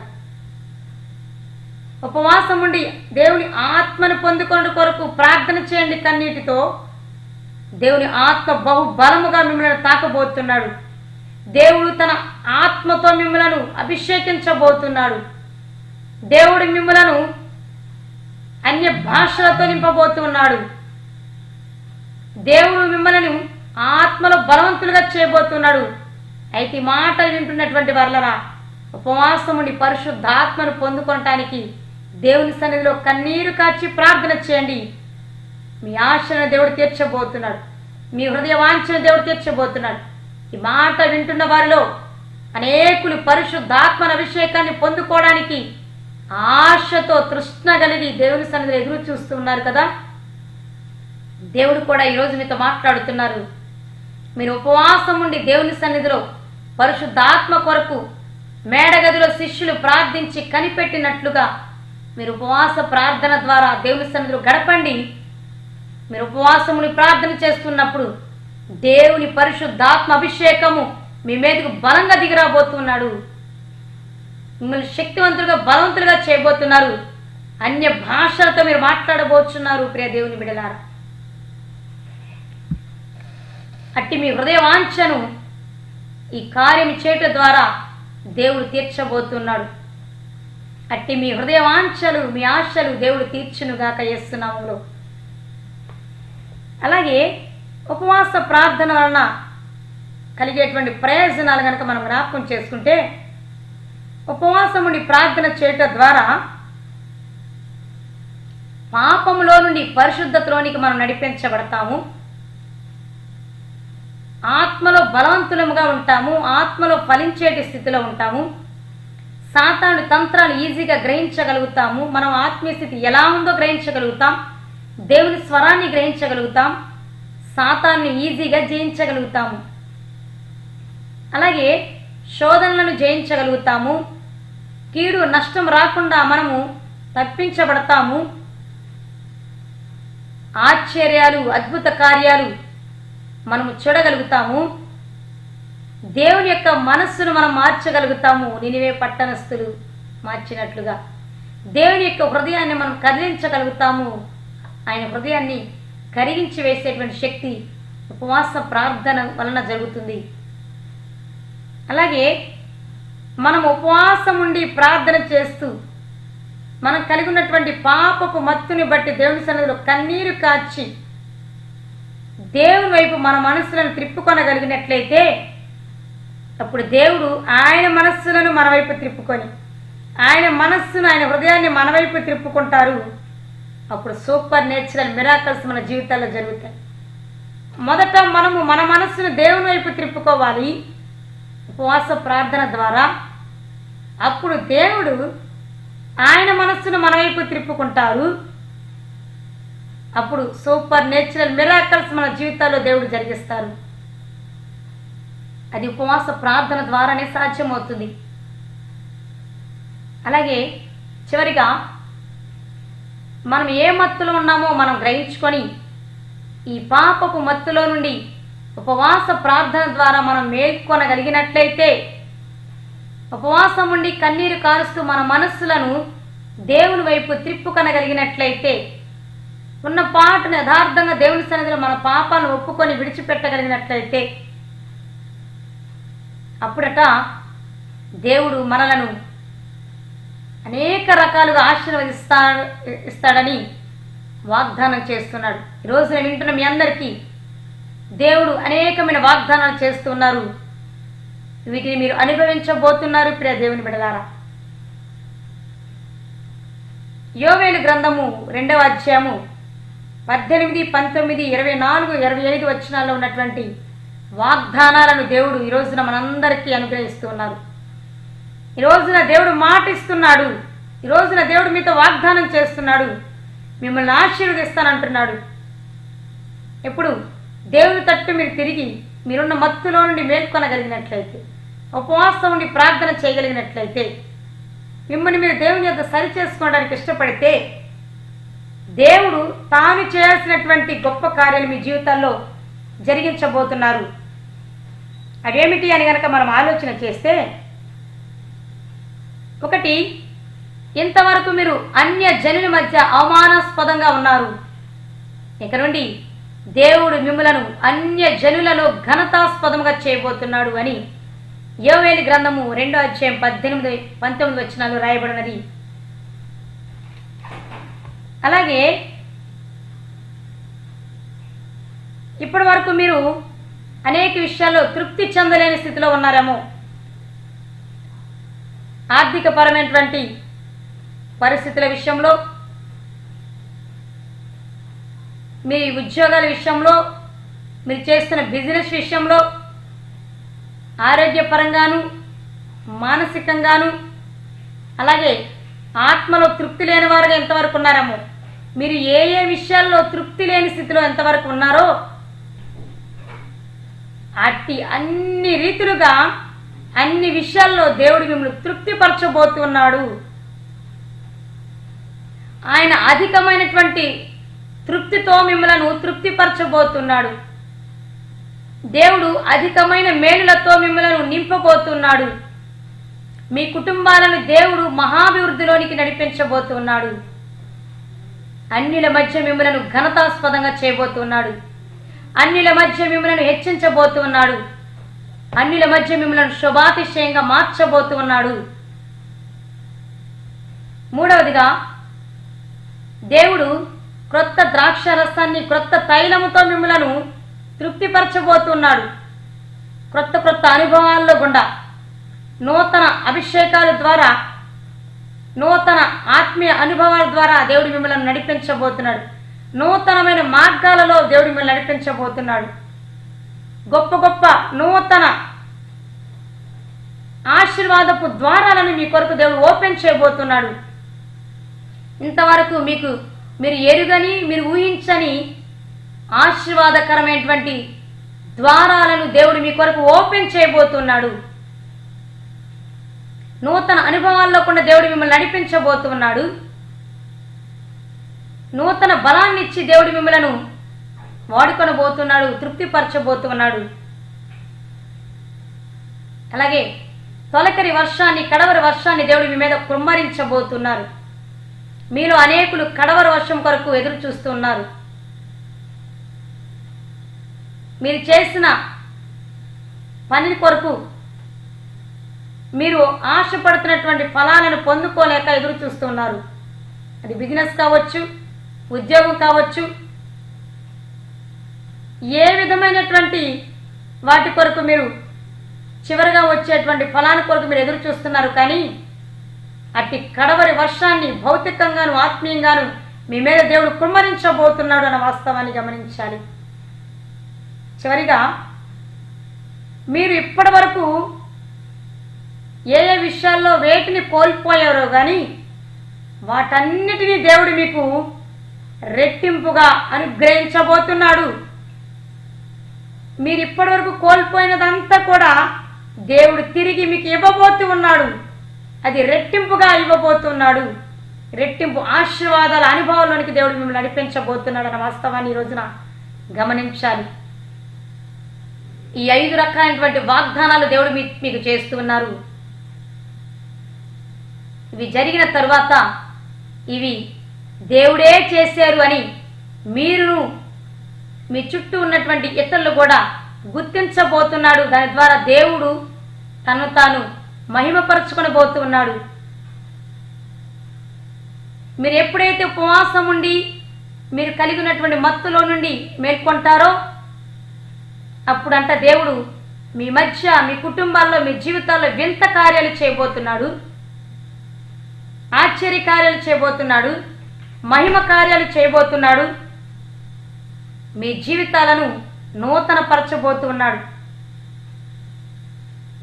ఉపవాసం ఉండి దేవుని ఆత్మను పొందుకోవడం కొరకు ప్రార్థన చేయండి కన్నీటితో. దేవుని ఆత్మ బహు బలముగా మిమ్మల్ని తాకబోతున్నాడు. దేవుడు తన ఆత్మతో మిమ్మలను అభిషేకించబోతున్నాడు. దేవుడు మిమ్మలను అన్య భాషలతో నింపబోతున్నాడు. దేవుడు మిమ్మల్ని ఆత్మలో బలవంతులుగా చేయబోతున్నాడు. అయితే ఈ మాట వింటున్నటువంటి వారలరా, ఉపవాసం ఉండి పరిశుద్ధాత్మను పొందుకోవటానికి దేవుని సన్నిధిలో కన్నీరు కాచి ప్రార్థన చేయండి. మీ ఆశను దేవుడు తీర్చబోతున్నాడు. మీ హృదయ వాంఛను దేవుడు తీర్చబోతున్నాడు. ఈ మాట వింటున్న వారిలో అనేకులు పరిశుద్ధాత్మన అభిషేకాన్ని పొందుకోవడానికి ఆశతో తృష్ణ కలిగి దేవుని సన్నిధిలో ఎదురు చూస్తూ ఉన్నారు కదా. దేవుడు కూడా ఈరోజు మీతో మాట్లాడుతున్నారు. మీరు ఉపవాసం ఉండి దేవుని సన్నిధిలో పరిశుద్ధాత్మ కొరకు మేడగదిలో శిష్యులు ప్రార్థించి కనిపెట్టినట్లుగా మీరు ఉపవాస ప్రార్థన ద్వారా దేవుని సన్నిధిలో గడపండి. మీరు ఉపవాసముని ప్రార్థన చేస్తున్నప్పుడు దేవుని పరిశుద్ధాత్మ అభిషేకము మీ మీదకు బలంగా దిగిరాబోతున్నాడు. మిమ్మల్ని శక్తివంతులుగా, బలవంతులుగా చేయబోతున్నారు. అన్య భాషలతో మీరు మాట్లాడబోతున్నారు. ప్రియ దేవుని బిడ్డలారా, అట్టి మీ హృదయ వాంఛను ఈ కార్యం చేయటం ద్వారా దేవుడు తీర్చబోతున్నాడు. అట్టి మీ హృదయ వాంఛలు, మీ ఆశలు దేవుడు తీర్చునుగాక యేసునామములో. అలాగే ఉపవాస ప్రార్థన వలన కలిగేటువంటి ప్రయోజనాలు కనుక మనం జ్ఞాపకం చేసుకుంటే, ఉపవాసం ఉండి ప్రార్థన చేయటం ద్వారా పాపములో నుండి పరిశుద్ధతలోనికి మనం నడిపించబడతాము. ఆత్మలో బలవంతులముగా ఉంటాము, ఆత్మలో ఫలించేటి స్థితిలో ఉంటాము. సాతాను తంత్రాలు ఈజీగా గ్రహించగలుగుతాము. మనం ఆత్మీయ స్థితి ఎలా ఉందో గ్రహించగలుగుతాం, దేవుని స్వరాన్ని గ్రహించగలుగుతాం, సాతాన్ని ఈజీగా జయించగలుగుతాము. అలాగే శోధనలను జయించగలుగుతాము. కీడు నష్టం రాకుండా మనము తప్పించబడతాము. ఆశ్చర్యాలు, అద్భుత కార్యాలు మనము చూడగలుగుతాము. దేవుని యొక్క మనస్సును మనం మార్చగలుగుతాము. నినివే పట్టణస్థులు మార్చినట్లుగా దేవుని యొక్క హృదయాన్ని మనం కదిలించగలుగుతాము. ఆయన హృదయాన్ని కరిగించి వేసేటువంటి శక్తి ఉపవాస ప్రార్థన వలన జరుగుతుంది. అలాగే మనం ఉపవాసం ఉండి ప్రార్థన చేస్తూ మనం కలిగి ఉన్నటువంటి పాపపు మత్తుని బట్టి దేవుని సన్నిధిలో కన్నీరు కార్చి దేవుని వైపు మన మనస్సులను త్రిప్పుకొనగలిగినట్లయితే అప్పుడు దేవుడు ఆయన మనస్సులను మన వైపు త్రిప్పుకొని ఆయన మనస్సును, ఆయన హృదయాన్ని మన వైపు త్రిప్పుకుంటారు. అప్పుడు సూపర్ నేచురల్ మిరాకల్స్ మన జీవితాల్లో జరుగుతాయి. మొదట మనము మన మనస్సును దేవుని వైపు త్రిప్పుకోవాలి ఉపవాస ప్రార్థన ద్వారా. అప్పుడు దేవుడు ఆయన మనస్సును మన వైపు త్రిప్పుకుంటారు. అప్పుడు సూపర్ నేచురల్ మిరాకల్స్ మన జీవితాల్లో దేవుడు జరిగిస్తారు. అది ఉపవాస ప్రార్థన ద్వారానే సాధ్యమవుతుంది. అలాగే చివరిగా మనం ఏ మత్తులో ఉన్నామో మనం గ్రహించుకొని ఈ పాపపు మత్తులో నుండి ఉపవాస ప్రార్థన ద్వారా మనం మేల్కొనగలిగినట్లయితే, ఉపవాసం ఉండి కన్నీరు కారుస్తూ మన మనస్సులను దేవుని వైపు త్రిప్పుకొనగలిగినట్లయితే, ఉన్న పాటును యథార్థంగా దేవుని సన్నిధిలో మన పాపాలను ఒప్పుకొని విడిచిపెట్టగలిగినట్లయితే, అప్పుడట దేవుడు మనలను అనేక రకాలుగా ఇస్తాడని వాగ్దానం చేస్తున్నాడు. ఈరోజు నేను వింటున్న మీ అందరికీ దేవుడు అనేకమైన వాగ్దానాలు చేస్తున్నారు. వీటిని మీరు అనుభవించబోతున్నారు ప్రియ దేవుని బిడ్డలారా. యోవేలు గ్రంథము 2వ అధ్యాయము 18, 19, 24, 25 వచనాల్లో ఉన్నటువంటి వాగ్దానాలను దేవుడు ఈ రోజున మనందరికీ అనుగ్రహిస్తూ ఉన్నారు. ఈ రోజున దేవుడు మాటిస్తున్నాడు. ఈ రోజున దేవుడు మీతో వాగ్దానం చేస్తున్నాడు. మిమ్మల్ని ఆశీర్వదిస్తానంటున్నాడు. ఎప్పుడు దేవుని తట్టు మీరు తిరిగి మీరున్న మత్తులో నుండి మేల్కొనగలిగినట్లయితే, ఉపవాసం ఉండి ప్రార్థన చేయగలిగినట్లయితే, మిమ్మల్ని మీరు దేవుని యొక్క సరి చేసుకోవడానికి ఇష్టపడితే, దేవుడు తాను చేయాల్సినటువంటి గొప్ప కార్యాలు మీ జీవితాల్లో జరిగించబోతున్నారు. అవేమిటి అని కనుక మనం ఆలోచన చేస్తే, ఒకటి, ఇంతవరకు మీరు అన్య జనుల మధ్య అవమానాస్పదంగా ఉన్నారు. ఇక నుండి దేవుడు మిమ్మలను అన్య జనులలో ఘనతాస్పదంగా చేయబోతున్నాడు అని యోవేలు గ్రంథము 2వ అధ్యాయం 18, 19 వచనాలు రాయబడినది. అలాగే ఇప్పటి వరకు మీరు అనేక విషయాల్లో తృప్తి చెందలేని స్థితిలో ఉన్నారేమో. ఆర్థిక పరమైనటువంటి పరిస్థితుల విషయంలో, మీ ఉద్యోగాల విషయంలో, మీరు చేస్తున్న బిజినెస్ విషయంలో, ఆరోగ్యపరంగాను, మానసికంగాను, అలాగే ఆత్మలో తృప్తి లేని వారుగా ఎంతవరకు ఉన్నారేమో. మీరు ఏ ఏ విషయాల్లో తృప్తి లేని స్థితిలో ఎంతవరకు ఉన్నారో అన్ని రీతులుగా అన్ని విషయాల్లో దేవుడు మిమ్మల్ని తృప్తిపరచబోతున్నాడు. ఆయన అధికమైనటువంటి తృప్తితో మిమ్మలను తృప్తిపరచబోతున్నాడు. దేవుడు అధికమైన మేలులతో మిమ్మలను నింపబోతున్నాడు. మీ కుటుంబాలను దేవుడు మహాభివృద్ధిలోనికి నడిపించబోతున్నాడు. అన్యుల మధ్య మిమ్మలను ఘనతాస్పదంగా చేయబోతున్నాడు. అన్యుల మధ్య మిమ్మలను హెచ్చించబోతున్నాడు. అన్యుల మధ్య మిమ్మలను శుభాతిశయంగా మార్చబోతున్నాడు. మూడవదిగా, దేవుడు క్రొత్త ద్రాక్ష రసాన్ని, క్రొత్త తైలముతో మిమ్మలను తృప్తిపరచబోతున్నాడు. క్రొత్త అనుభవాల్లో గుండా, నూతన అభిషేకాల ద్వారా, నూతన ఆత్మీయ అనుభవాల ద్వారా దేవుడు మిమ్మల్ని నడిపించబోతున్నాడు. నూతనమైన మార్గాలలో దేవుడు మిమ్మల్ని నడిపించబోతున్నాడు. గొప్ప గొప్ప నూతన ఆశీర్వాదపు ద్వారాలను మీ కొరకు దేవుడు ఓపెన్ చేయబోతున్నాడు. ఇంతవరకు మీరు ఎరుగని, మీరు ఊహించని ఆశీర్వాదకరమైనటువంటి ద్వారాలను దేవుడు మీ కొరకు ఓపెన్ చేయబోతున్నాడు. నూతన అనుభవాల్లో కూడా దేవుడు మిమ్మల్ని నడిపించబోతున్నాడు. నూతన బలాన్ని ఇచ్చి దేవుడు మిమ్మలను వాడుకొనబోతున్నాడు, తృప్తిపరచబోతున్నాడు. అలాగే తొలకరి వర్షాన్ని, కడవరి వర్షాన్ని దేవుడు మీ మీద కుమ్మరించబోతున్నారు. మీలో అనేకులు కడవరి వర్షం కొరకు ఎదురు చూస్తున్నారు. మీరు చేసిన పని కొరకు మీరు ఆశపడుతున్నటువంటి ఫలాలను పొందుకోలేక ఎదురు చూస్తున్నారు. అది బిజినెస్ కావచ్చు, ఉద్యోగం కావచ్చు, ఏ విధమైనటువంటి వాటి కొరకు మీరు చివరిగా వచ్చేటువంటి ఫలాన్ని కొరకు మీరు ఎదురు చూస్తున్నారు. కానీ అట్టి కడవరి వర్షాన్ని భౌతికంగాను ఆత్మీయంగాను మీ మీద దేవుడు కుమ్మరించబోతున్నాడు అన్న వాస్తవాన్ని గమనించాలి. చివరిగా మీరు ఇప్పటి వరకు ఏ ఏ విషయాల్లో వేటిని కోల్పోయారో కానీ వాటన్నిటినీ దేవుడు మీకు రెట్టింపుగా అనుగ్రహించబోతున్నాడు. మీరు ఇప్పటి వరకు కోల్పోయినదంతా కూడా దేవుడు తిరిగి మీకు ఇవ్వబోతూ ఉన్నాడు. అది రెట్టింపుగా ఇవ్వబోతున్నాడు. రెట్టింపు ఆశీర్వాదాల అనుభవాల్లోనికి దేవుడు మిమ్మల్ని నడిపించబోతున్నాడు అన్న వాస్తవాన్ని ఈ రోజున గమనించాలి. ఈ 5 రకాలైనటువంటి వాగ్దానాలు దేవుడు మీకు చేస్తున్నారు. ఇవి జరిగిన తరువాత ఇవి దేవుడే చేశారు అని మీరు, మీ చుట్టూ ఉన్నటువంటి ఇతరులు కూడా గుర్తించబోతున్నాడు. దాని ద్వారా దేవుడు తను తాను మహిమపరచుకొని పోతున్నాడు. మీరు ఎప్పుడైతే ఉపవాసం ఉండి మీరు కలిగి ఉన్నటువంటి మత్తులో నుండి మేల్కొంటారో అప్పుడంట దేవుడు మీ మధ్య, మీ కుటుంబాల్లో, మీ జీవితాల్లో వింత కార్యాలు చేయబోతున్నాడు, ఆశ్చర్య కార్యాలు చేయబోతున్నాడు, మహిమ కార్యాలు చేయబోతున్నాడు. మీ జీవితాలను నూతన పరచబోతున్నాడు.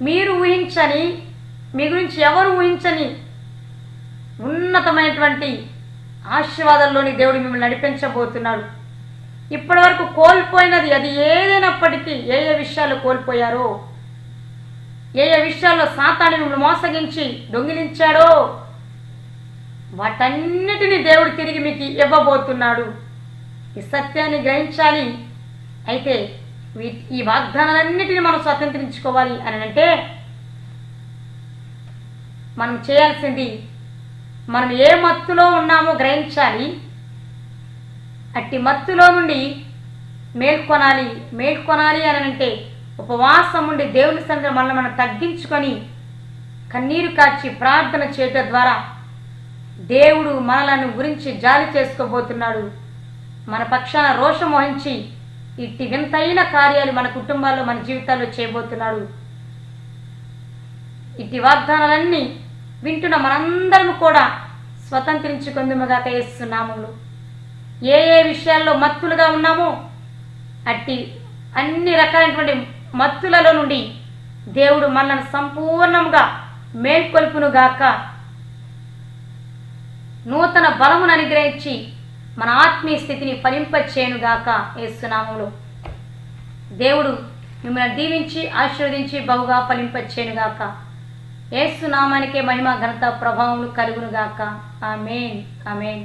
మీరు ఊహించని, మీ గురించి ఎవరు ఊహించని ఉన్నతమైనటువంటి ఆశీర్వాదాల్లోని దేవుడు మిమ్మల్ని నడిపించబోతున్నాడు. ఇప్పటి వరకు కోల్పోయినది అది ఏదైనప్పటికీ, ఏ ఏ విషయాలు కోల్పోయారో, ఏ ఏ విషయాల్లో సాతాను మిమ్మల్ని మోసగించి దొంగిలించాడో వాటన్నిటినీ దేవుడు తిరిగి మీకు ఇవ్వబోతున్నాడు. ఈ సత్యాన్ని గ్రహించాలి. అయితే ఈ వాగ్దానాలన్నిటినీ మనం స్వతంత్రించుకోవాలి అని అంటే మనం చేయాల్సింది, మనం ఏ మత్తులో ఉన్నామో గ్రహించాలి. అట్టి మత్తులో నుండి మేల్కొనాలి అని అంటే ఉపవాసం ఉండి దేవుని సన్నిధిలో మనల్ని మనం తగ్గించుకొని కన్నీరు కార్చి ప్రార్థన చేయటం ద్వారా దేవుడు మనలను గురించి జాలి చేసుకోబోతున్నాడు. మన పక్షాన రోషం వహించి ఇట్టి వింతైన కార్యాలు మన కుటుంబాల్లో, మన జీవితాల్లో చేయబోతున్నాడు. ఇట్టి వాగ్దానాలన్నీ వింటున్న మనందరం కూడా స్వతంత్రించుకుందుముగాక యేసు నామములో. ఏ ఏ విషయాల్లో మత్తులుగా ఉన్నామో అట్టి అన్ని రకాలైనటువంటి మత్తులలో నుండి దేవుడు మనల్ని సంపూర్ణంగా మేల్కొల్పునుగాక, నూతన బలమును అనుగ్రహించి మన ఆత్మీయ స్థితిని ఫలింపచేయునుగాక యేసు నామములో. దేవుడు మిమ్మల్ని దీవించి ఆశీర్వదించి బహుగా ఫలింపచేయునుగాక. యేసు నామానికే మహిమ, ఘనత, ప్రభావములు కలుగునుగాక. ఆమేన్, ఆమేన్.